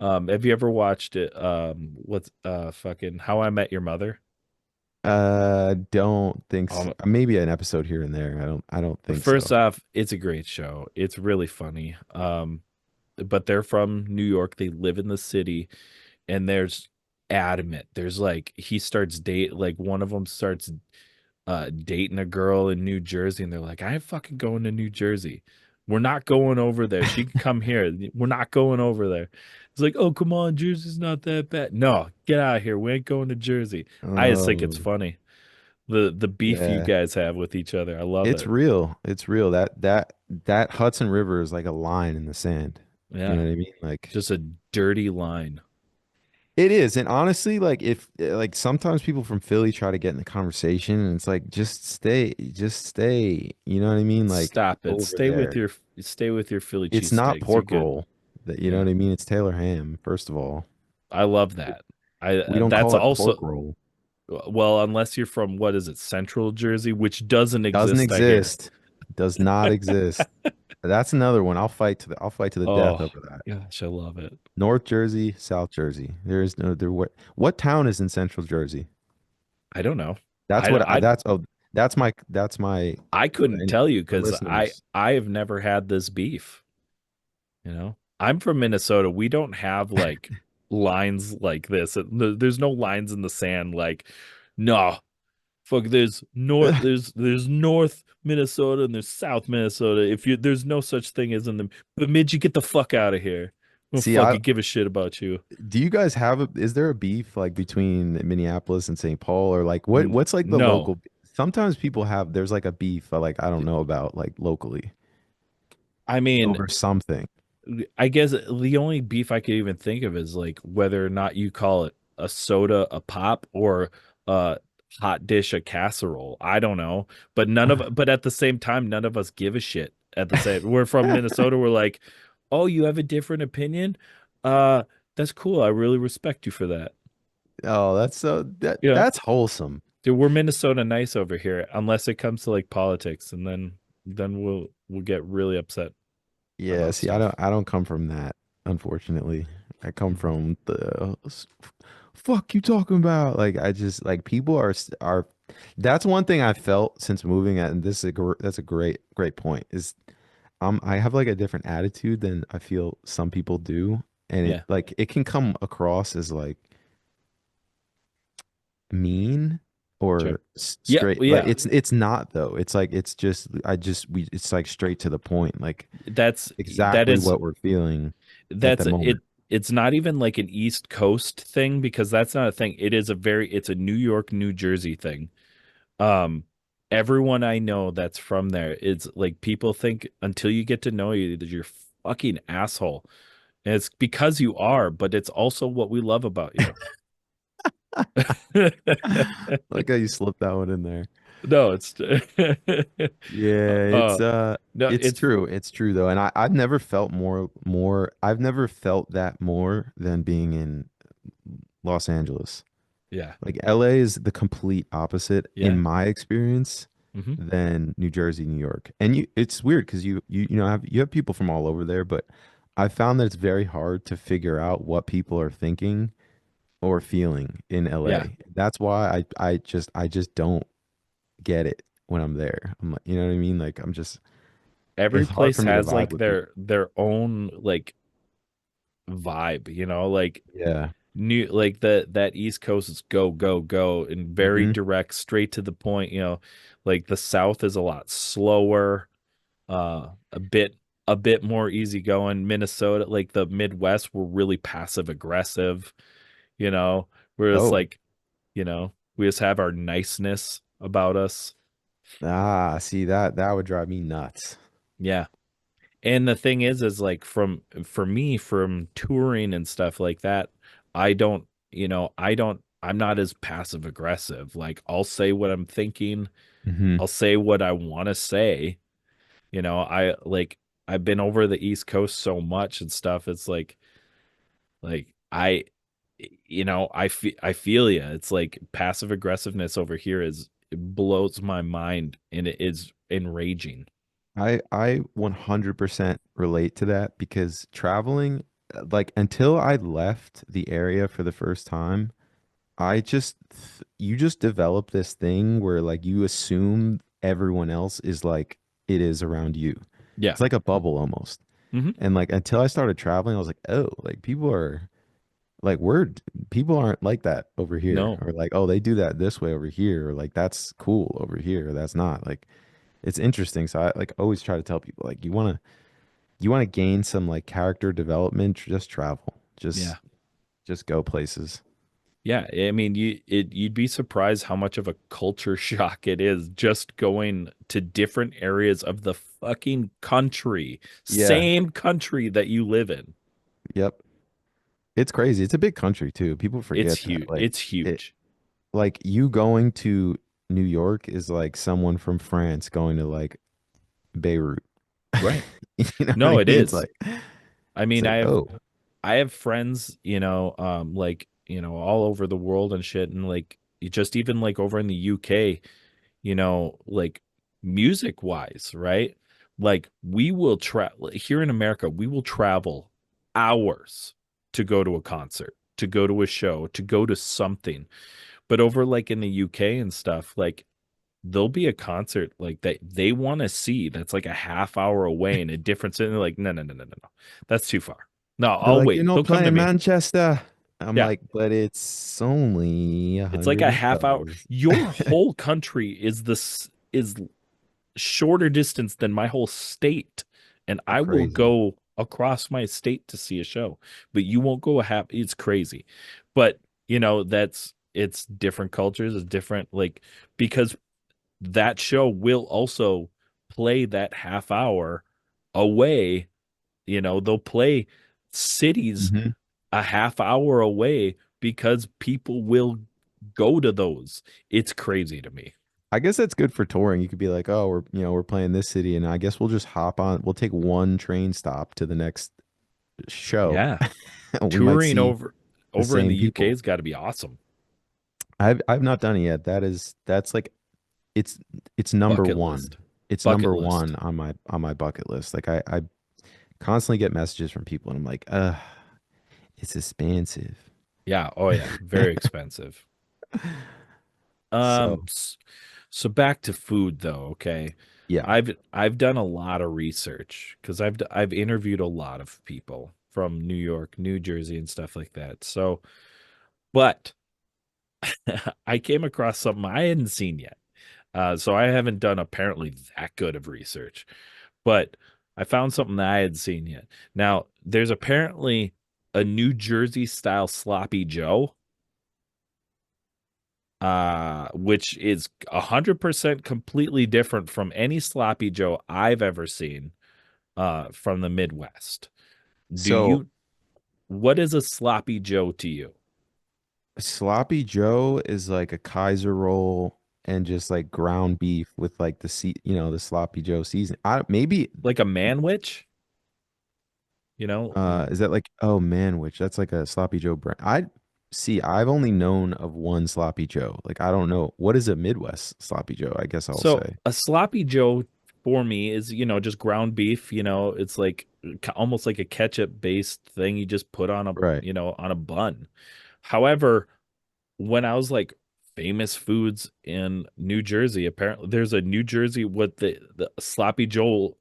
have you ever watched it? What's fucking How I Met Your Mother? Don't think so. Um, Maybe an episode here and there. I don't think First so. off, it's a great show. It's really funny. But they're from New York. They live in the city, and there's adamant. There's like he starts date like one of them starts dating a girl in New Jersey, and they're like, I ain't fucking going to New Jersey. We're not going over there. She can come here. We're not going over there. It's like, oh, come on, Jersey's not that bad. No, get out of here. We ain't going to Jersey. I just think it's Oh, funny. The beef you yeah. guys have with each other. I love It's it. real. It's real. That Hudson River is like a line in the sand. You Yeah. know what I mean? Like Just a dirty line. it is. And honestly, like if like sometimes people from Philly try to get in the conversation and it's like just stay. You know what I mean? Like Stop it. over there. Stay with your Philly It's not cheesesteaks. You're pork good. roll. That you know Yeah. what I mean? It's Taylor ham, first of all. I love that. I We don't That's call it pork also roll. well, unless you're from what is it, Central Jersey, which doesn't Doesn't exist, I hear. exist. Does not exist. That's another one. I'll fight to the death Oh, over that. gosh, I love it. North Jersey, South Jersey. There is no there. What town is in Central Jersey? I don't know. That's I what I. I That's my I couldn't and tell you for because listeners. I have never had this beef, you know. I'm from Minnesota. We don't have like lines like this. There's no lines in the sand like, no, fuck, there's North Minnesota and there's South Minnesota. If you There's no such thing as in them. But Midge, get the fuck out of here. I don't See, I fucking give a shit about you. do you guys have a is there a beef like between Minneapolis and St. Paul or like what's like the No. local sometimes people have there's like a beef like I don't know about like locally I mean, over something. I guess the only beef I could even think of is like whether or not you call it a soda a pop or a hot dish a casserole. I don't know. But at the same time, none of us give a shit at the same. We're from Minnesota. We're like, oh, you have a different opinion? Uh, that's cool. I really respect you for that. Oh, that's so You know, that's wholesome. dude, we're Minnesota nice over here, unless it comes to like politics, and then we'll get really upset Yeah, about see, I don't stuff. I don't come from that, unfortunately. I come Mhm. from the fuck you talking about? Like I just like people are that's one thing I felt since moving at and this is that's a great point is I have like a different attitude than I feel some people do and it Yeah, like it can come across as like mean sure. or Yeah, straight well, like yeah. it's not though. It's like it's just I just we it's like straight to the point like That exactly is what we're feeling at the that's moment. it. It's not even like an East Coast thing because that's not a thing. It's a New York, New Jersey thing. Um, Everyone I know that's from there, it's like people think until you get to know you that you're a fucking asshole. And it's because you are, but it's also what we love about you. Like how you slipped that one in there. No, it's Yeah, uh no, it's true. It's true though. And I've never felt more I've never felt that more than being in Los Angeles. yeah, Like LA is the complete opposite in yeah. my experience. Hmm. than New Jersey, New York. And it's weird because you have people from all over there, but I found that it's very hard to figure out what people are thinking or feeling in Yeah. LA. That's why I just don't get it when I'm there. I'm like, you know what I mean? Like I'm just Every it's hard for place me to has vibe like with people. their own like vibe, like Yeah. new like that East Coast is go go go and very Hmm. direct, straight to the point, like the South is a lot slower, a bit more easygoing. Minnesota, like the Midwest, were really passive aggressive, you know, whereas Oh. like, we just have our niceness about us. Ah, see that would drive me nuts. Yeah. And the thing is like for me from touring and stuff like that, I don't, I'm not as passive aggressive. Like I'll say what I'm thinking, Hmm. I'll say what I want to say. I've been over the East Coast so much and stuff. It's like I feel you. It's like passive aggressiveness over here it blows my mind and it is enraging. I 100% relate to that because traveling, like until I left the area for the first time, you just develop this thing where like you assume everyone else is like it is around you. Yeah. It's like a bubble almost. Hmm. And like until I started traveling, I was like, oh, like people are like people aren't like that over here. No. Or like, oh, they do that this way over here, or like that's cool over here, or that's not. Like it's interesting. So I like always try to tell people like you want to gain some like character development, just travel. Yeah. Just go places. Yeah, I mean, you'd be surprised how much of a culture shock it is just going to different areas of the fucking country, Yeah. same country that you live in. Yep. It's crazy. It's a big country too. People It's forget that. huge. It's It huge. like you going to New York is like someone from France going to like Beirut. Right. You know what No, I it mean? is. I It's mean, like, oh. I have friends, like, all over the world and shit, and like just even like over in the UK, like music wise, right? Like we will travel here in America, we will travel hours to go to a concert, to go to a show, to go to something. But over like in the UK and stuff, like there'll be a concert like that they want to see that's like a half hour away in a different city. They're like, no, no, no, no, no, no. That's too far. No, They're I'll like, you wait. know, Don't come play to in me. Manchester. I'm Yeah. like, but it's only It's like a half hour. $100. Your whole country is shorter distance than my whole state, and I will Crazy. go across my state to see a show, but you won't go a half. It's crazy, but it's different cultures, it's different, like, because that show will also play that half hour away. They'll play cities Hmm. a half hour away because people will go to those. It's crazy to me. I guess that's good for touring. You could be like, oh, we're playing this city, and I guess we'll just hop on. We'll take one train stop to the next show. Yeah, We might touring see the over in the same UK people. has got to be awesome. I've not done it yet. That's like it's it's number Bucket one. list. It's Bucket number one list. on my bucket list. Like I constantly get messages from people, and I'm like, it's expensive. Yeah, oh yeah, very expensive. So So back to food though, okay? yeah. I've done a lot of research because I've interviewed a lot of people from New York, New Jersey, and stuff like that. So, but I came across something I hadn't seen yet. So I haven't done apparently that good of research, but I found something that I hadn't seen yet. Now, there's apparently a New Jersey style sloppy Joe, which is 100% completely different from any sloppy Joe I've ever seen, from the Midwest. Do So you, what is a sloppy Joe to you? sloppy Joe is like a Kaiser roll and just like ground beef with like the sloppy Joe season. I maybe Like a manwich, is that like oh man, which that's like a sloppy Joe brand. See, I've only known of one sloppy Joe. Like I don't know what is a Midwest sloppy Joe, I guess I'll So say. a sloppy Joe for me is, just ground beef, it's like almost like a ketchup based thing you just put on Right. on a bun. However, when I was like famous foods in New Jersey, apparently there's a New Jersey what the sloppy Joe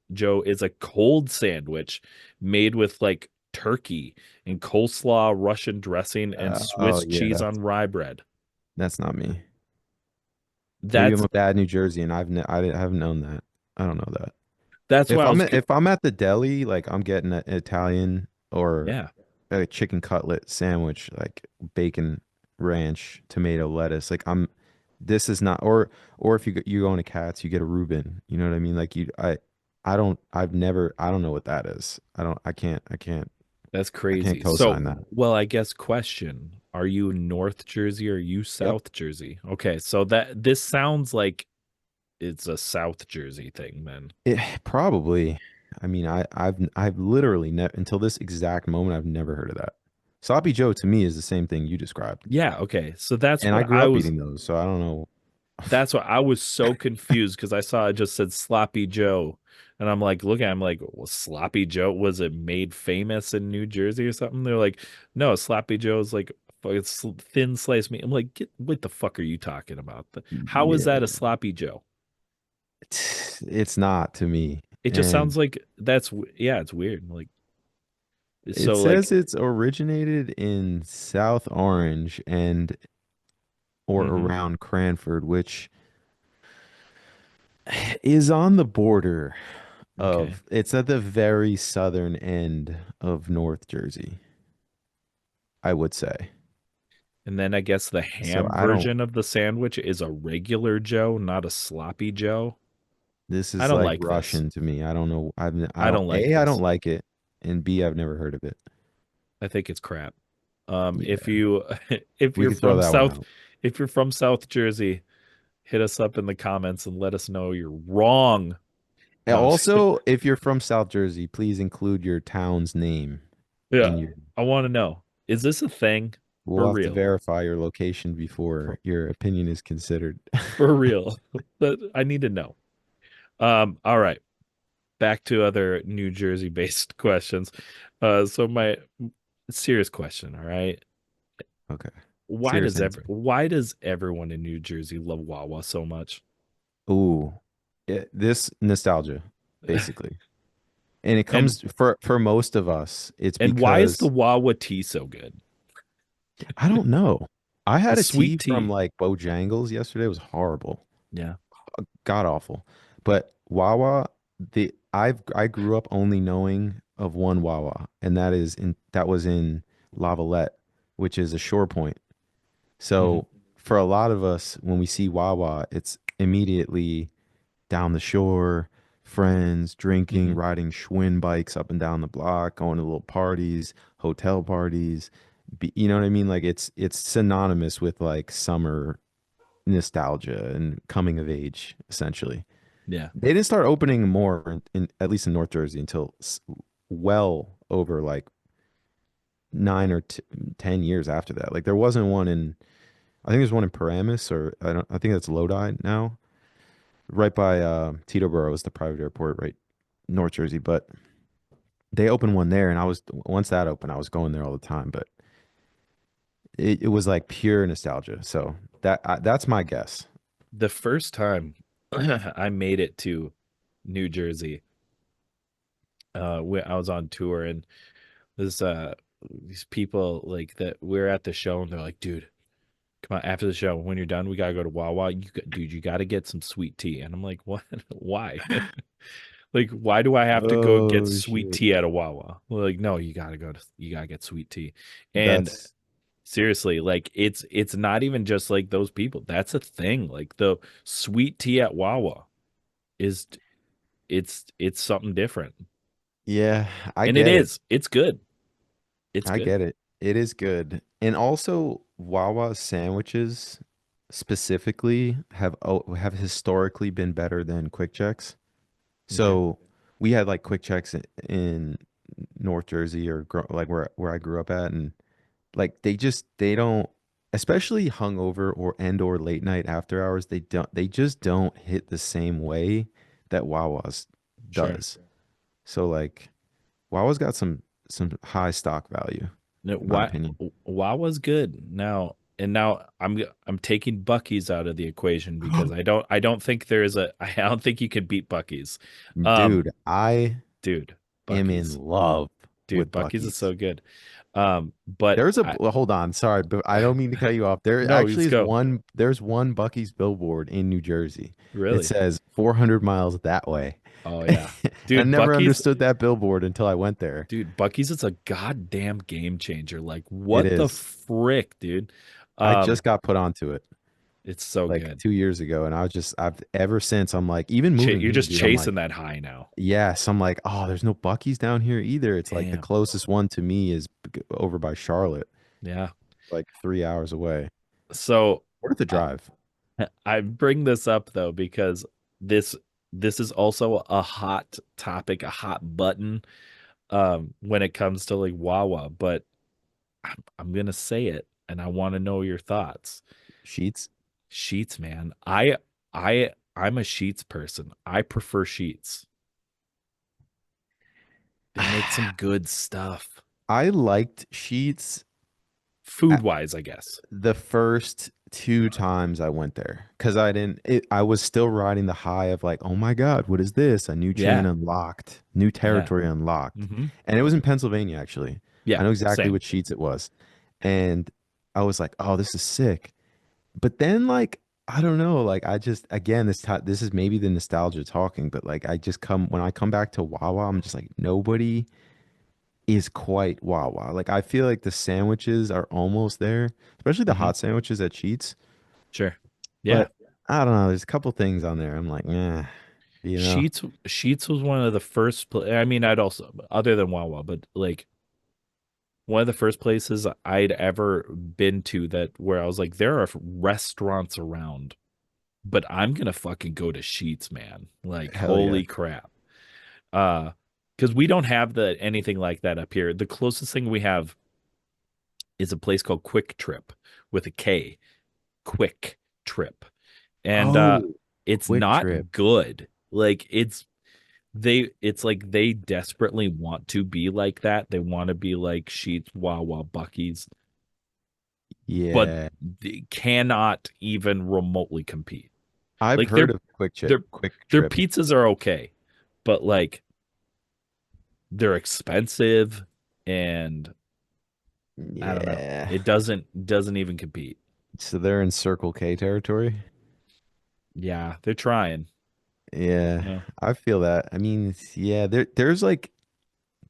is a cold sandwich made with like turkey and coleslaw, Russian dressing, and Oh Swiss yeah, cheese on rye bread. that's not me. Maybe I'm That's a bad New Jersey and I haven't known that. I don't know that. that's why I was If I'm at the deli, like I'm getting an Italian or yeah, a chicken cutlet sandwich, like bacon, ranch, tomato, lettuce. Like I'm, this is not, or if you go into Cats, you get a Reuben. You know what I mean? Like I don't know what that is. that's I can't crazy. co-sign So, that. well, I guess question, are you North Jersey or are you Yep. South Jersey? Okay, so that this sounds like it's a South Jersey thing then. Probably. I mean, I've literally ne until this exact moment, I've never heard of that. Sloppy Joe to me is the same thing you described, Yeah, okay. So that's and I what grew I up was eating those, so I don't know. that's why I was so confused because I saw it just said Sloppy Joe. And I'm like, look at I'm like, well, Sloppy Joe, was it made famous in New Jersey or something? They're like, no, Sloppy Joe is like thin sliced meat. I'm like, what the fuck are you talking about? How is that a Yeah, Sloppy Joe? it's not to me. It just And sounds like yeah, it's weird. Like, it so says like, it's originated in South Orange and or hmm around Cranford, which is on the border okay. of, it's at the very southern end of North Jersey, I would say. And then I guess the So ham I don't, version of the sandwich is a regular Joe, not a sloppy Joe. this I is don't like like this. Russian to me. I don't know. I I don't, don't like A, I don't this. like it. And B, I've never heard of it. I think it's crap. If Yeah, you if we you're could throw from that one South out. if you're from South Jersey, hit us up in the comments and let us know you're wrong. And No, I'm just kidding. also, if you're from South Jersey, please include your town's name Yeah, in your, I want to know. Is this a thing we'll for have to real? verify your location before For, your opinion is considered. for real. But I need to know. All right. Back to other New Jersey based questions. So my serious question, all right? Okay. Serious answer. Why does everyone in New Jersey love Wawa so much? Ooh, this nostalgia, basically. And it And comes for most of us, it's and why is the because Wawa tea so good? I don't know. I The had a tea sweet from tea. like Bojangles yesterday. It was horrible. Yeah. God awful. But Wawa, I grew up only knowing of one Wawa, and that was in Lavalette, which is a shore point. hmm So for a lot of us, when we see Wawa, it's immediately down the shore, friends, drinking, hmm riding Schwinn bikes up and down the block, going to little parties, hotel parties. You know what I mean? Like it's synonymous with like summer nostalgia and coming of age, essentially. Yeah. They didn't start opening more in at least in North Jersey until well over like 9 or 10 years after that. Like there wasn't one in, I think there's one in Paramus, or I think that's Lodi now, right by Teterboro is the private airport, right, North Jersey. But they opened one there, and I was once that opened, I was going there all the time. But it was like pure nostalgia. So that's my guess. The first time I made it to New Jersey, I was on tour and this these people like that we're at the show and they're like, dude, come on, after the show, when you're done, we gotta go to Wawa. Dude, you gotta get some sweet tea. And I'm like, what? Why? Like, why do I have to go get Oh sweet shit. tea at a Wawa? Well, like, no, you gotta get sweet tea. And That's seriously, like it's not even just like those people. That's a thing. Like the sweet tea at Wawa is it's something different. yeah, I And it get it. is. It's good. It's I good. get it. It is good. And also Wawa sandwiches specifically have historically been better than Quick Checks. Okay. So we had like Quick Checks in North Jersey or like where I grew up at, and Like they don't, especially hungover or late night after hours, they just don't hit the same way that Wawa's Sure. does. So like Wawa's got some high stock value, in No, my why opinion. WoW was good. Now I'm taking Bucky's out of the equation because I don't think there is a I don't think you can beat Bucky's. Um, Dude, I dude, am in Bucky's. love Dude, with Bucky's is Buc-ee's. so good. But There's a I well, hold on, sorry, but I don't mean to cut you off. There no, actually let's is go. there's one Buc-ee's billboard in New Jersey. It Really? says 400 miles that way. Oh yeah. And I Dude, never Bucky's understood that billboard until I went there. Bucky's is a goddamn game changer. Like It what the is. frick, dude? I Um, just got put onto it it's so like good. 2 years ago, and I've ever since I'm like, even moving You're here, just dude, I'm chasing like, that high now. yes, I'm like, oh, there's no Buc-ee's down here either. It's like the Damn. closest one to me is over by Charlotte, Yeah. like 3 hours away. So Worth the I, drive. I bring this up though because this this is also a hot topic, a hot button when it comes to like Wawa, but I'm gonna say it and I want to know your thoughts. Sheets. Sheets, man. I'm a Sheets person. I prefer Sheets. They make some good stuff. I liked Sheets Food wise, I guess. the first two times I went there because I was still riding the high of like, oh my God, what is this? A new chain Yeah. unlocked, new Yeah. territory unlocked. Hmm. And it was in Pennsylvania, actually. I Yeah. know exactly Same. what Sheets it was. And I was like, oh, this is sick. But then, like, I don't know, like, I just, again, this is maybe the nostalgia talking, but like, when I come back to Wawa, I'm just like, nobody is quite Wawa. Like, I feel like the sandwiches are almost there, especially the Hmm. hot sandwiches at Cheats. Sure. Yeah. But I don't know. There's a couple things on there. I'm like, eh, you know, Sheets was one of the first I mean, I'd also other than Wawa, but like one of the first places I'd ever been to that where I was like, there are restaurants around, but I'm gonna fucking go to Sheets, man. Like, hell yeah. holy crap. Uh, because we don't have the anything like that up here. The closest thing we have is a place called Quick Trip with a K, Quick Trip. And Oh, it's quick trip. not good. Like it's like they desperately want to be like that. They want to be like Sheets, Wawa, Bucky's, but Yeah. they cannot even remotely compete. I've Like heard of their quick their trip. pizzas are okay, but like they're expensive and I don't know. Yeah. It doesn't even compete. So they're in Circle K territory. Yeah, they're trying. Yeah, Yeah. I feel that. I mean, yeah, there's like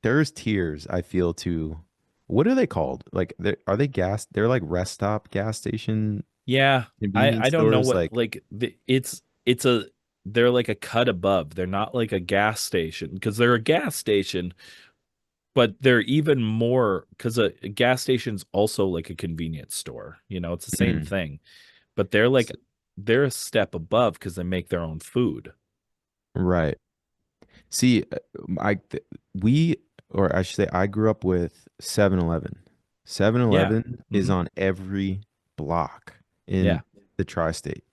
there's tiers, I feel too. What are they called? Like are they gas? They're like rest stop gas station Yeah, I convenience don't know stores what like like it's a they're like a cut above. They're not like a gas station because they're a gas station, but they're even more because a gas station's also like a convenience store. You know, it's the same mm, thing, but they're a step above because they make their own food. right. See, we or I should say I grew up with 7-Eleven. Yeah. 7-Eleven is Hmm. on every block Yeah. in the tri-state.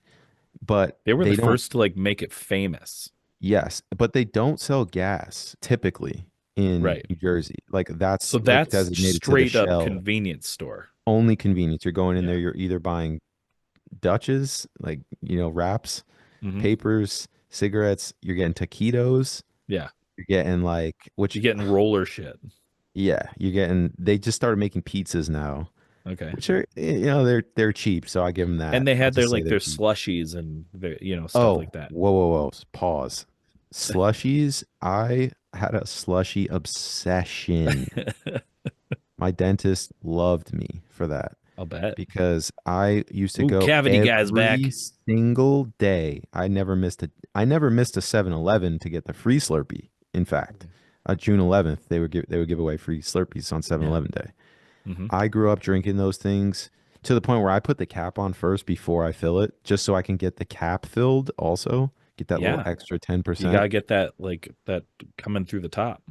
But They were the they don't first to like make it famous. Yes, but they don't sell gas typically in Right. New Jersey. Like So that's like that's designated to the straight up shell. convenience store. Only convenience. You're going in there, Yeah. you're either buying Dutches, like, wraps, Hmm. papers, cigarettes, you're getting taquitos, Yeah. you're getting like which You're getting roller shit. yeah, you're getting they just started making pizzas now, Okay. which are they're cheap, so I give them And that. they I'll had their just say like they're their cheap. slushies and their, stuff Oh, like that. whoa. Pause. Slushies. I had a slushy obsession. My dentist loved me for that I'll bet. because I used to Ooh, go cavity guy's every back. single day. I never missed a 7-Eleven to get the free Slurpee. In fact, June 11th, they would give away free Slurpees on Yeah. 7-Eleven day. Hmm. I grew up drinking those things to the point where I put the cap on first before I fill it, just so I can get the cap filled also, get that little Yeah. extra You 10%. gotta get that like that coming through the top.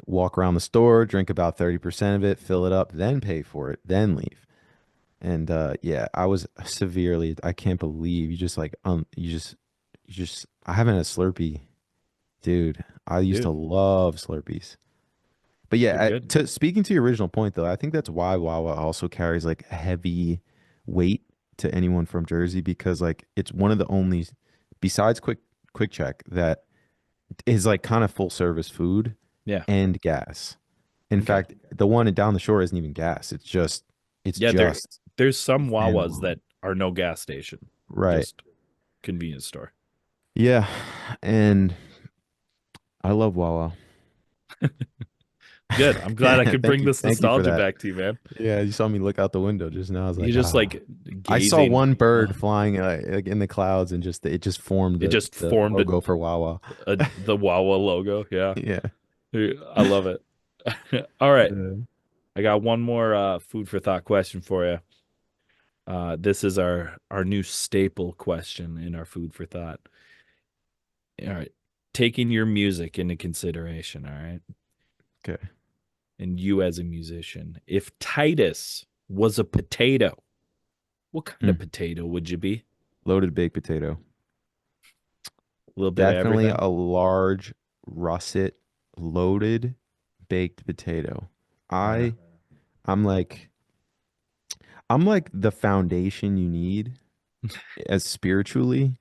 walk around the store, drink about 30% of it, fill it up, then pay for it, then leave. And yeah, I was severely, I can't believe you just like I haven't had a Slurpee, dude. I used to Dude, love Slurpees. But they're yeah, good. to speaking to your original point though, I think that's why Wawa also carries like heavy weight to anyone from Jersey because like it's one of the only besides Quick Check that is like kind of full service food Yeah. and gas. In Okay. fact, the one down the shore isn't even gas. It's Yeah, just there's some Wawas standalone. that are no gas station, Right. just convenience store. Yeah. And I love Wawa. Good. I'm glad I could Thank bring you. this Thank you for nostalgia that. back to you, man. Yeah, you saw me look out the window just now. I was You like, just ah. like I saw one gazing. bird flying like in the clouds and just it just formed It just the formed logo for Wawa. the Wawa logo. Yeah. Yeah. I love it. All right. Uh, I got one more food for thought question for you. This is our new staple question in our food for thought. All right. Taking your music into consideration, all right? okay. And you as a musician, if Titus was a potato, what kind of Mm. potato would you be? Loaded baked potato. A little bit of Definitely everything? a large russet loaded baked potato. Yeah. I I'm like I'm like the foundation you need as spiritually,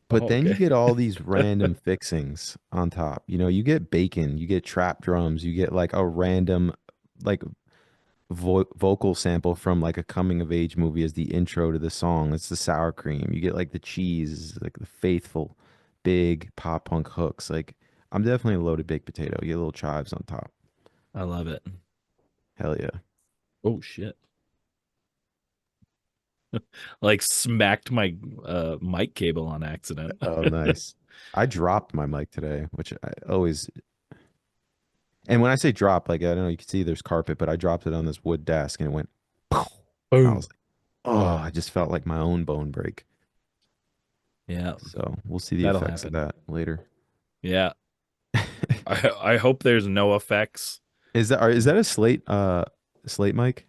but Oh, then you okay. get all these random fixings on top. You know, you get bacon, you get trap drums, you get like a random like vocal sample from like a coming of age movie as the intro to the song. It's the sour cream. You get like the cheese, like the faithful big pop punk hooks. Like I'm definitely a loaded baked potato. You get little chives on top. I love it. Hell yeah. Oh shit. Like smacked my mic cable on accident. Oh, nice. I dropped my mic today, which I always, and when I say drop, like I don't know, you can see there's carpet, but I dropped it on this wood desk and it went, pow. I Boom. was like, oh, I just felt like my own bone break. Yeah, So we'll see the that'll effects of happen. that later. Yeah. I hope there's no effects. Is that a slate mic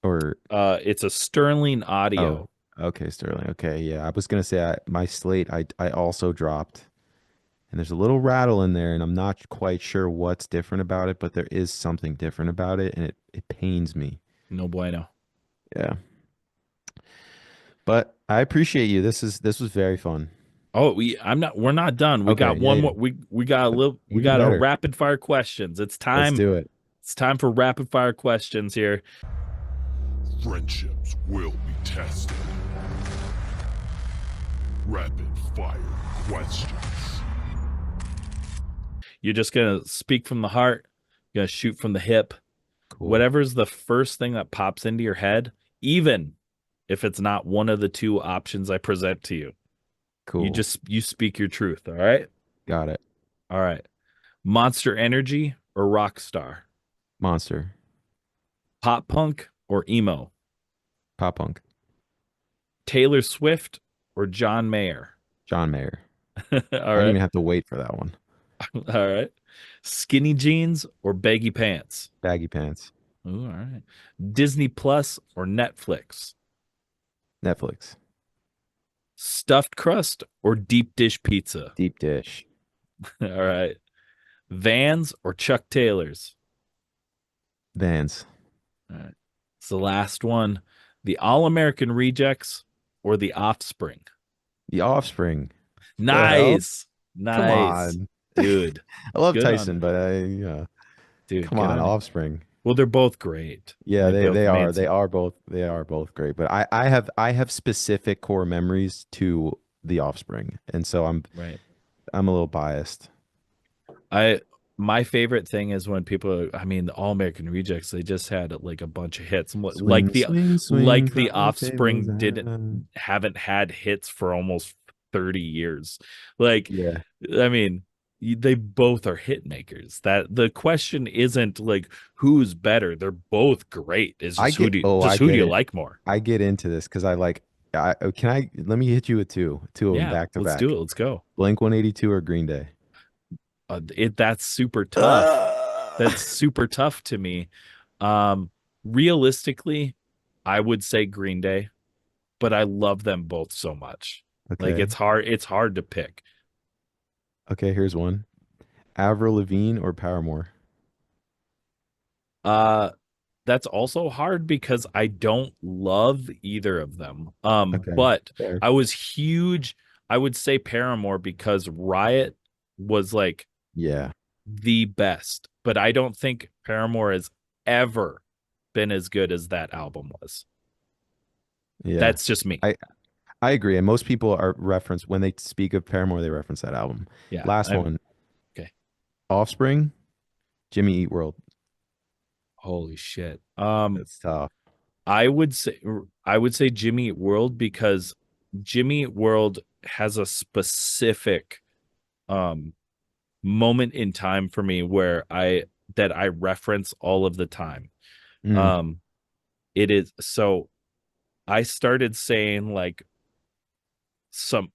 or It's a Sterling oh, Audio. okay, Sterling. Okay, yeah. I was gonna say my slate I also dropped and there's a little rattle in there and I'm not quite sure what's different about it, but there is something different about it and it pains me. No bueno. Yeah. But I appreciate you. This was very fun. Oh, we're not done. We Okay, got yeah, one yeah. more we got a little we Even got our better. rapid fire questions. Let's do it. It's time for rapid fire questions here. Friendships will be tested. Rapid fire questions. You're just gonna speak from the heart, you're gonna shoot from the hip. Cool. Whatever's the first thing that pops into your head, even if it's not one of the two options I present to you. Cool. You speak your truth, all right? Got it. All right. Monster Energy or Rockstar? Monster. Pop punk or emo? Pop punk. Taylor Swift or John Mayer? John Mayer. All I didn't right. even have to wait for that one. All right. Skinny jeans or baggy pants? Baggy pants. Ooh, all right. Disney Plus or Netflix? Netflix. Stuffed crust or deep dish pizza? Deep dish. All right. Vans or Chuck Taylors? Vans. All right. It's the last one. The All American Rejects or the Offspring? The Offspring. The hell? Nice. Come Nice. on. Dude. I love Good on Tyson, but dude. come Good on, on you. Offspring. Well, they're both great. Yeah, They both they made are. some They are both great. But I have specific core memories to the Offspring. And so right. I'm a little biased. I my favorite thing is when people I mean the All American Rejects they just had like a bunch of hits Swing, swing, swing like the from the tables. Offspring didn't haven't had hits for almost 30 years. Like Yeah. I mean they both are hit makers. That the question isn't like who's better. They're both great. It's just I who do get you it. like more? I get into this because let me hit you with two of them Yeah, back to let's do back. it. Let's go. Blink 182 or Green Day. That's super tough. That's Uh, super tough to me. Um, Realistically, I would say Green Day, but I love them both so much. Like okay. it's hard to pick. Okay, here's one. Avril Lavigne or Paramore? Uh that's also hard because I don't love either of them. Okay, But fair. I was huge. I would say Paramore because Riot was like Yeah, the best, but I don't think Paramore has ever been as good as that album was. yeah. That's just me. I agree. And most people are reference when they speak of Paramore, they reference that album. Yeah, Last I'm one, okay. Offspring, Jimmy Eat World. Holy shit. That's tough. I would say I would say Jimmy Eat World because Jimmy Eat World has a specific um moment in time for me where I reference all of the time. Mm, Um it is so I started saying like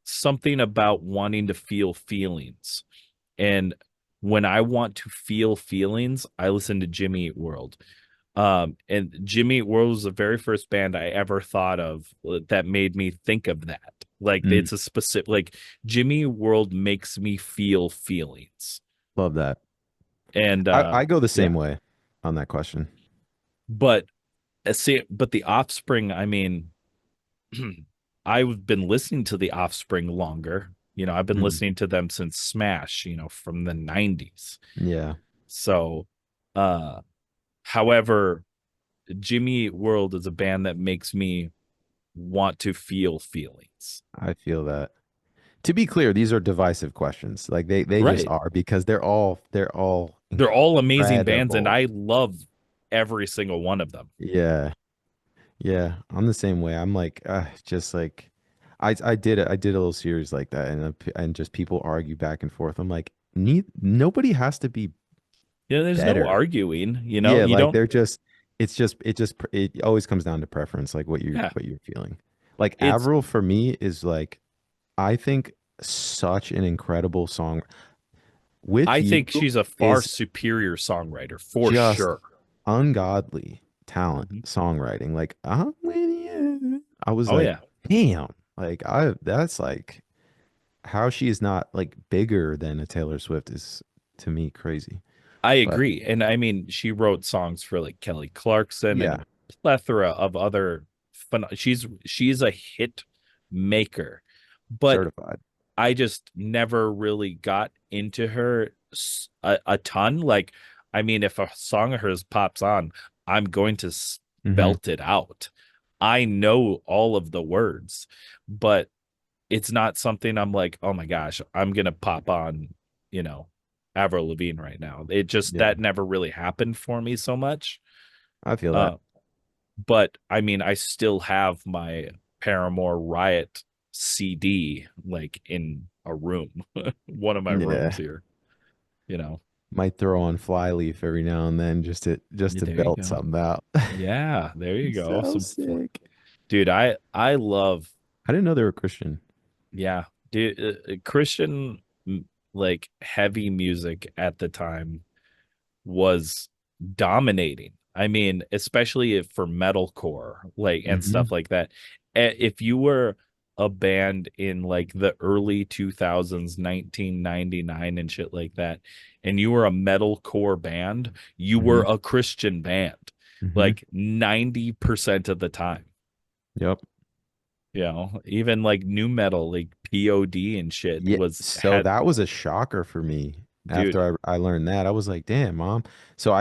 something about wanting to feel feelings. And when I want to feel feelings, I listen to Jimmy Eat World. And Jimmy Eat World was the very first band I ever thought of that made me think of that. Like mm. it's a specific like Jimmy Eat World makes me feel feelings. Love that. And I go the yeah, same way on that question. but see, but the Offspring, I mean, I've been listening to the Offspring longer. I've been Mm, listening to them since Smash, from the 90s. yeah, So, uh, however, Jimmy Eat World is a band that makes me want to feel feelings. I feel that. To be clear, these are divisive questions. Like they just Right. are because they're all They're all amazing bands, and incredible. I love every single one of them. Yeah. Yeah, I'm the same way. I'm like, just like, I did a little series like that, and just people argue back and forth. I'm like, nobody has to be There's no better. arguing, Yeah, you like don't, they're just, it always comes down to preference, like yeah. what you're feeling. Like It's Avril for me is like, I think such an incredible song. With I You think she's a far is superior songwriter for just sure. ungodly talent Mhm. songwriting. Like I'm with you. I was Oh like, yeah. damn. Like I that's like how she is not like bigger than a Taylor Swift is to me crazy. I But agree. And I mean, she wrote songs for like Kelly Clarkson and yeah, a plethora of other she's a hit maker. But certified. I just never really got into her a ton. Like, I mean, if a song of hers pops on, I'm going to Hmm. belt it out. I know all of the words, but it's not something I'm like, oh my gosh, I'm gonna pop on, you know, Avril Lavigne right now. It just Yeah, that never really happened for me so much. I feel that. Uh, but I mean, I still have my Paramore Riot CD like in a room, one of my rooms Yeah. here. You know, Might throw on Flyleaf every now and then just yeah, to there you belt go. something out. Yeah, there you go. So sick. Dude, I love, I didn't know they were Christian. yeah, dude, Christian like heavy music at the time was dominating. I mean, especially for metalcore, like and Hmm. stuff like that. If you were a band in like the early 2000s, 1999 and shit like that, and you were a metalcore band, you were Hmm. a Christian band Hmm. like 90% of the time. Yep. Even like new metal, like POD and shit Yeah, was so had that was a shocker for me dude, after I learned that. I was like, "Damn, mom." So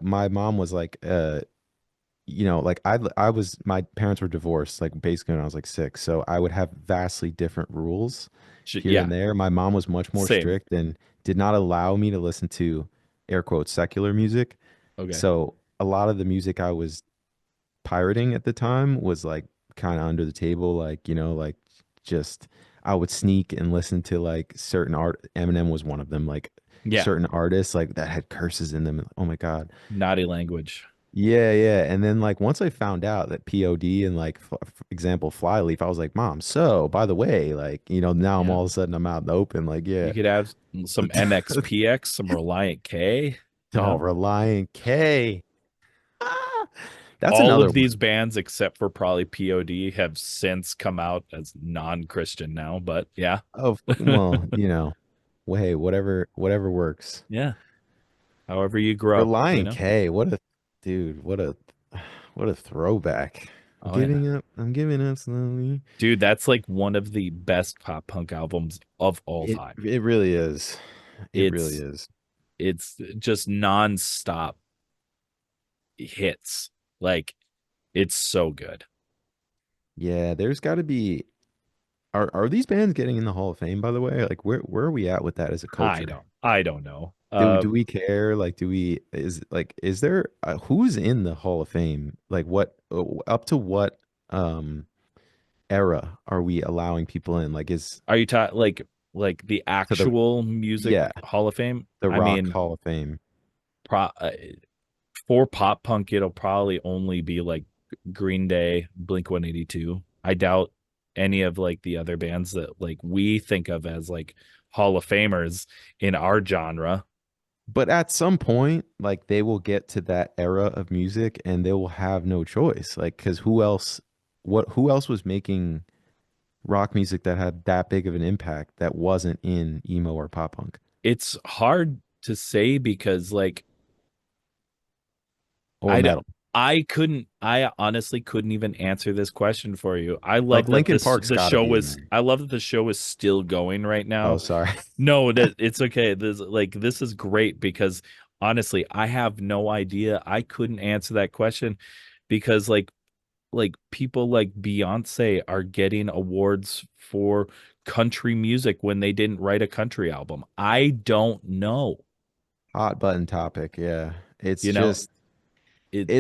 my mom was like, like I was my parents were divorced like basically when I was like 6. So I would have vastly different rules here yeah, and there. My mom was much more same. strict and did not allow me to listen to air quotes secular music. Okay. So a lot of the music I was pirating at the time was like kind of under the table, like, like just I would sneak and listen to like certain art. Eminem was one of them, like Yeah. certain artists like that had curses in them. Oh my God. Naughty language. Yeah, yeah. And then like once I found out that POD and like example Flyleaf, I was like, Mom, so by the way, like, now I'm Yeah. all of a sudden I'm out in the open. Like, You yeah. could have some MXPX, some Reliant K, you Oh, know. Reliant K. Ah, that's All another of these one. bands, except for probably POD, have since come out as non-Christian now. But yeah, Oh, well, hey, whatever works. yeah. However you grew up, you Reliant know. K, what a dude, what a throwback. Oh yeah, I'm giving up slowly. dude, that's like one of the best pop punk albums of all It time. it really is. It really It's is. it's just non-stop hits. Like it's so good. Yeah, there's got to be. Are these bands getting in the Hall of Fame, by the way? Like, where are we at with that as a culture? I don't know. Do we care? Like, is there who's in the Hall of Fame? Like, what up to what um era are we allowing people in? Like, is Are you talking like the to the actual music yeah, Hall of Fame? the I Rock mean, Hall of Fame? pro for pop punk, it'll probably only be like Green Day, Blink 182. I doubt any of like the other bands that like we think of as like Hall of Famers in our genre. But at some point, like they will get to that era of music and they will have no choice. Like, because who else was making rock music that had that big of an impact that wasn't in emo or pop punk It's hard to say because like or I d- metal? I honestly couldn't even answer this question for you. I Like love that Linkin Park's got to be in there. I love that the show is still going right Oh, now. sorry. No, that it's okay. This is great because honestly, I have no idea. I couldn't answer that question because like people like Beyonce are getting awards for country music when they didn't write a country album. I don't know. Hot button topic. Yeah. It's You know, just it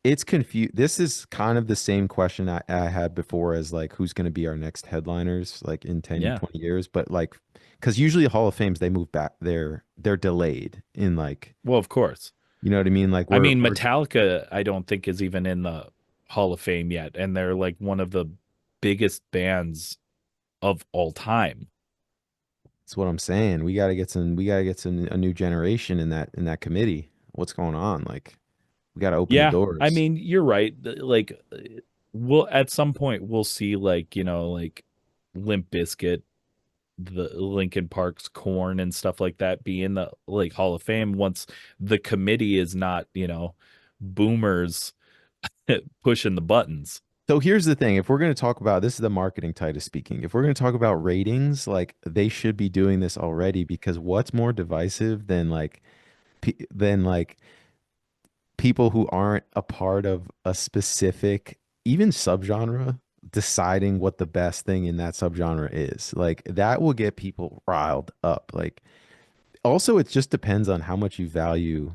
it's confused. This is kind of the same question I had before as like who's going to be our next headliners like in 10, yeah. 20 years, but like because usually Hall of Fames they move back, they're delayed in like, Well, of course. you know what I mean? Like I mean, we're Metallica, I don't think is even in the Hall of Fame yet, and they're like one of the biggest bands of all time. That's what I'm saying. We got to get some a new generation in that committee. What's going on? Like we got to open the Yeah, I doors. mean, you're right. Like, we'll at some point we'll see like like Limp Bizkit, the Linkin Park's Corn and stuff like that be in the like Hall of Fame once the committee is not boomers pushing the buttons. So here's the thing. If we're going to talk about this is the marketing Titus speaking. If we're going to talk about ratings, like they should be doing this already because what's more divisive than like people who aren't a part of a specific even subgenre deciding what the best thing in that subgenre is. Like that will get people riled up. Like also it just depends on how much you value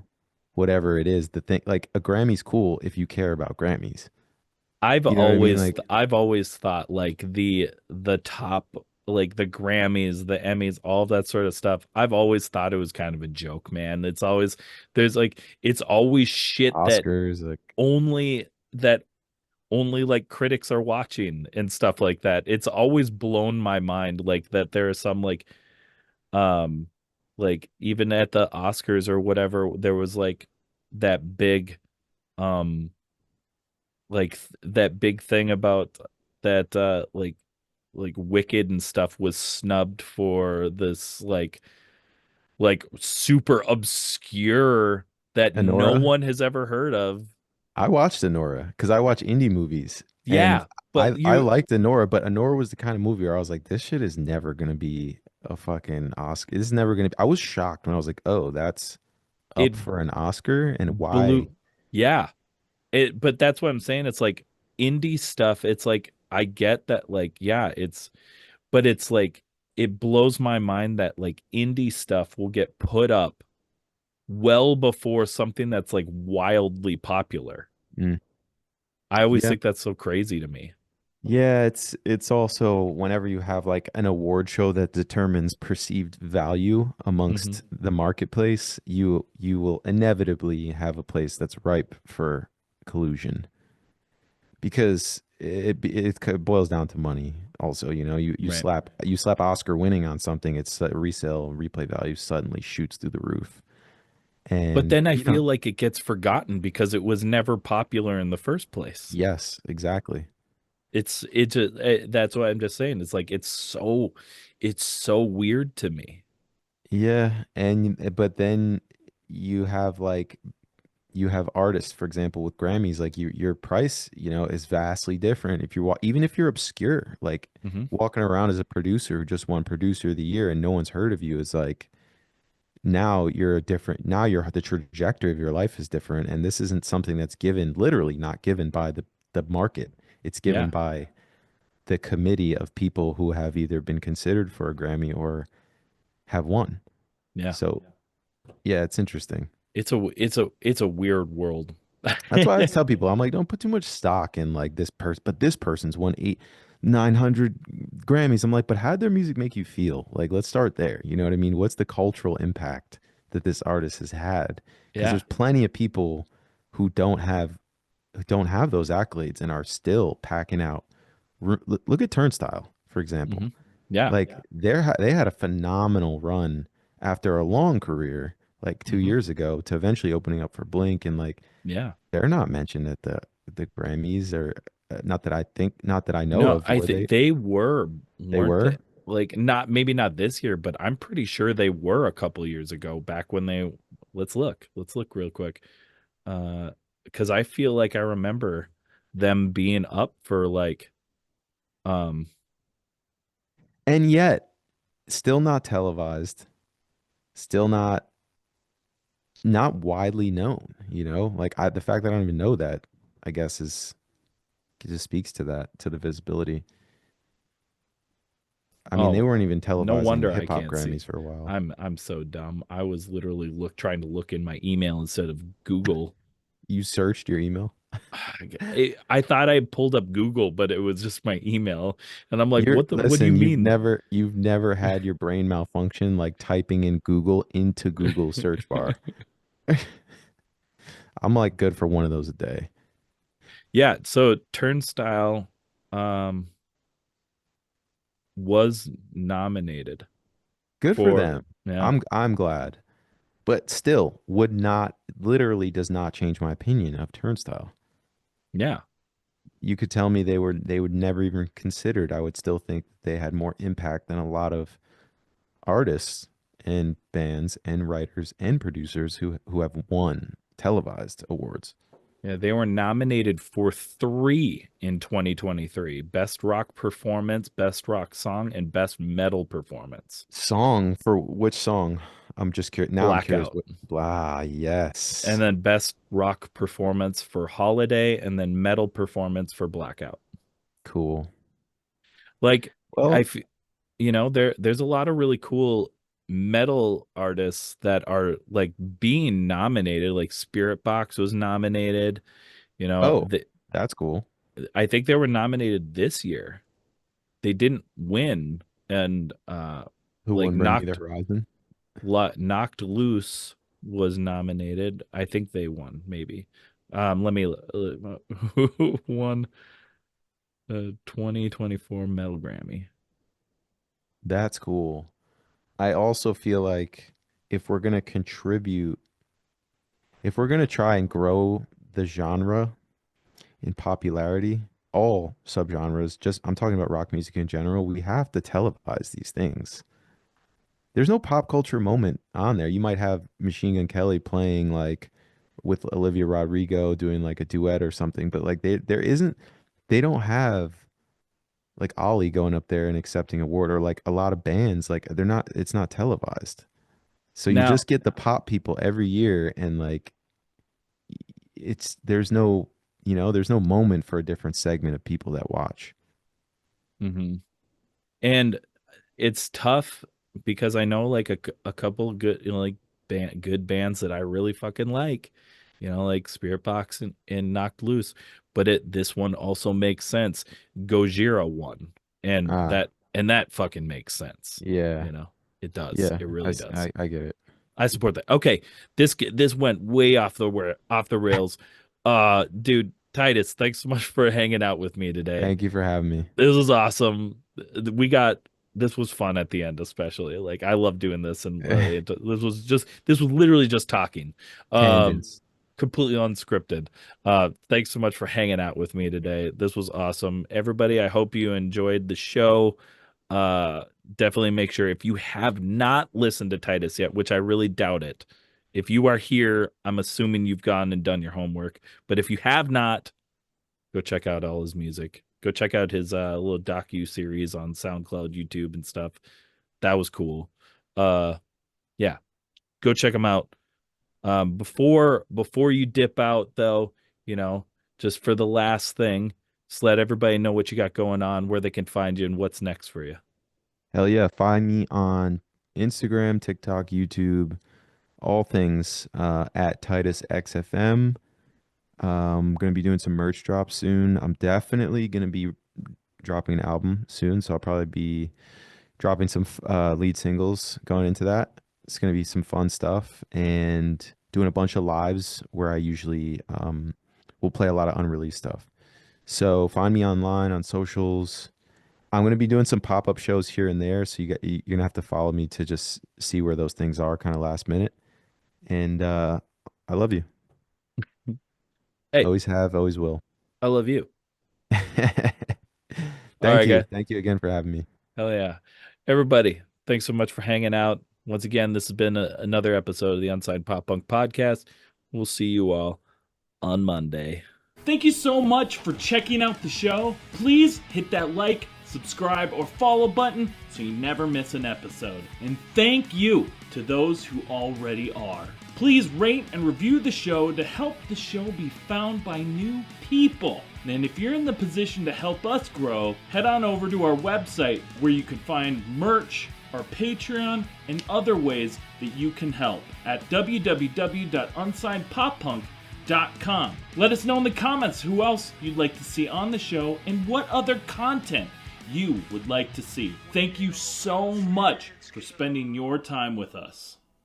whatever it is. The thing like a Grammy's cool if you care about Grammys. You know what I mean? Like I've always thought like the top like the Grammys, the Emmys, all of that sort of stuff. I've always thought it was kind of a joke, man. It's always there's like it's always shit Oscars, like that only like critics are watching and stuff like that. It's always blown my mind like that there are some um like even at the Oscars or whatever there was like that big um that big thing about that like Wicked and stuff was snubbed for this like super obscure that no Honora. one has ever heard of. I watched Honora because I watch indie movies and Yeah, but I liked Honora, but Honora was the kind of movie where I was like, this shit is never gonna be a fucking Oscar. This is never gonna be. I was shocked when I was like, oh, that's it up for an Oscar and why? blew yeah. But that's what I'm saying. It's like indie stuff. It's like I get that like yeah, but it's like it blows my mind that like indie stuff will get put up well before something that's like wildly popular. Mm, I always yeah, think that's so crazy to me. Yeah, it's also whenever you have like an award show that determines perceived value Hmm. amongst the marketplace, you will inevitably have a place that's ripe for collusion because it boils down to money. Also, you Right. slap Oscar winning on something, its resale replay value suddenly shoots through the roof. But And then I feel like it gets forgotten because it was never popular in the first place. yes, exactly. That's why I'm just saying. It's like it's so weird to me. Yeah, and but then you have like you have artists, for example, with Grammys, like your price, is vastly different. If even if you're obscure, like Hmm. walking around as a producer who just won producer of the year and no one's heard of you is like now you're the trajectory of your life is different. And this isn't something that's given, literally not given by the market. It's given Yeah, by the committee of people who have either been considered for a Grammy or have won. yeah. So yeah, it's interesting. It's a weird world. That's why I tell people, I'm like, don't put too much stock in like this person, but this person's won 900 Grammys. I'm like, but how'd their music make you feel? Like, let's start there. You know what I mean? What's the cultural impact that this artist has had? Because Yeah. there's plenty of people who don't have those accolades and are still packing out. Look at Turnstile, for example. Hmm. Yeah. Like they had a phenomenal run after a long career, like two Hmm. years ago, to eventually opening up for Blink and like Yeah. they're not mentioned at the Grammys or not that I know No, of. I Were think they? they were, They weren't they? were? Like not maybe not this year, but I'm pretty sure they were a couple years ago, back when they let's look. Let's look real quick. Because I feel like I remember them being up for like um And yet, still not televised, still not widely known, Like the fact that I don't even know that, I guess is it just speaks to that, to the visibility. I mean, they oh, weren't even no televising the wonder I hip hop can't see. Grammys for a while. I'm so dumb. I was literally trying to look in my email instead of Google. You searched your email? I thought I pulled up Google, but it was just my email. And I'm like, You're what do you listen, mean? you've never had your brain malfunction like typing in Google into Google search bar. I'm like good for one of those a day. Yeah, so Turnstile um was nominated Good for for, them. yeah. I'm glad. But still would not literally does not change my opinion of Turnstile. Yeah. You could tell me they would never even considered. I would still think they had more impact than a lot of artists and bands and writers and producers who have won televised awards. Yeah, they were nominated for three in 2023: Best Rock Performance, Best Rock Song, and Best Metal Performance. Song for which song? I'm just curious. Now I'm curious Blackout. what blah, And yes. then Best Rock Performance for Holiday, and then Metal Performance for Blackout. Cool. Like, I, Well, f- there's a lot of really cool metal artists that are like being nominated. Like Spirit Box was nominated. You know, oh, the, that's cool. I think they were nominated this year. They didn't win, and Who like won Bring Me the Horizon? Knocked Loose was nominated. I think they won, maybe. Let me who won the 2024 Metal Grammy? That's cool. I also feel like if we're gonna contribute, if we're gonna try and grow the genre in popularity, all subgenres, just I'm talking about rock music in general, we have to televise these things. There's no pop culture moment on there. You might have Machine Gun Kelly playing like with Olivia Rodrigo doing like a duet or something, but like they don't have like Ollie going up there and accepting award or like a lot of bands like it's not televised. So you Now, just get the pop people every year and like it's there's no moment for a different segment of people that watch. mhm. And it's tough because I know like a couple good, like good bands that I really fucking like, like Spirit Box and Knocked Loose. but this one also makes sense. Gojira won, and Ah, that fucking makes sense. yeah, You know, it does. yeah. It really does. I get it. I support that. Okay, this went way off the rails. Dude, Titus, thanks so much for hanging out with me today. Thank you for having me. This was awesome. This was fun at the end, especially. Like I love doing this, and this was literally just talking, um, Tangents. completely unscripted. Thanks so much for hanging out with me today. This was awesome, everybody. I hope you enjoyed the show. Uh, Definitely make sure if you have not listened to Titus yet, which I really doubt it. If you are here, I'm assuming you've gone and done your homework. But if you have not, go check out all his music. Go check out his little docu series on SoundCloud, YouTube, and stuff. That was cool. Uh, yeah, go check him out. Before you dip out, though, just for the last thing, just let everybody know what you got going on, where they can find you, and what's next for you. Hell yeah. Find me on Instagram, TikTok, YouTube, all things at Titus XFM. I'm going to be doing some merch drops soon. I'm definitely going to be dropping an album soon, so I'll probably be dropping some lead singles going into that. It's going to be some fun stuff and doing a bunch of lives where I usually will play a lot of unreleased stuff. So find me online on socials. I'm going to be doing some pop-up shows here and there, so you're going to have to follow me to just see where those things are kind of last minute. And I love you. Hey, Always have, always will. I love you. All Thank right, you. guys. Thank you again for having me. Hell yeah. Everybody, thanks so much for hanging out. Once again, this has been another episode of the Unsigned Pop Punk Podcast. We'll see you all on Monday. Thank you so much for checking out the show. Please hit that like, subscribe, or follow button so you never miss an episode. And thank you to those who already are. Please rate and review the show to help the show be found by new people. And if you're in the position to help us grow, head on over to our website where you can find merch, our Patreon, and other ways that you can help at www.unsignedpoppunk.com. Let us know in the comments who else you'd like to see on the show and what other content you would like to see. Thank you so much for spending your time with us.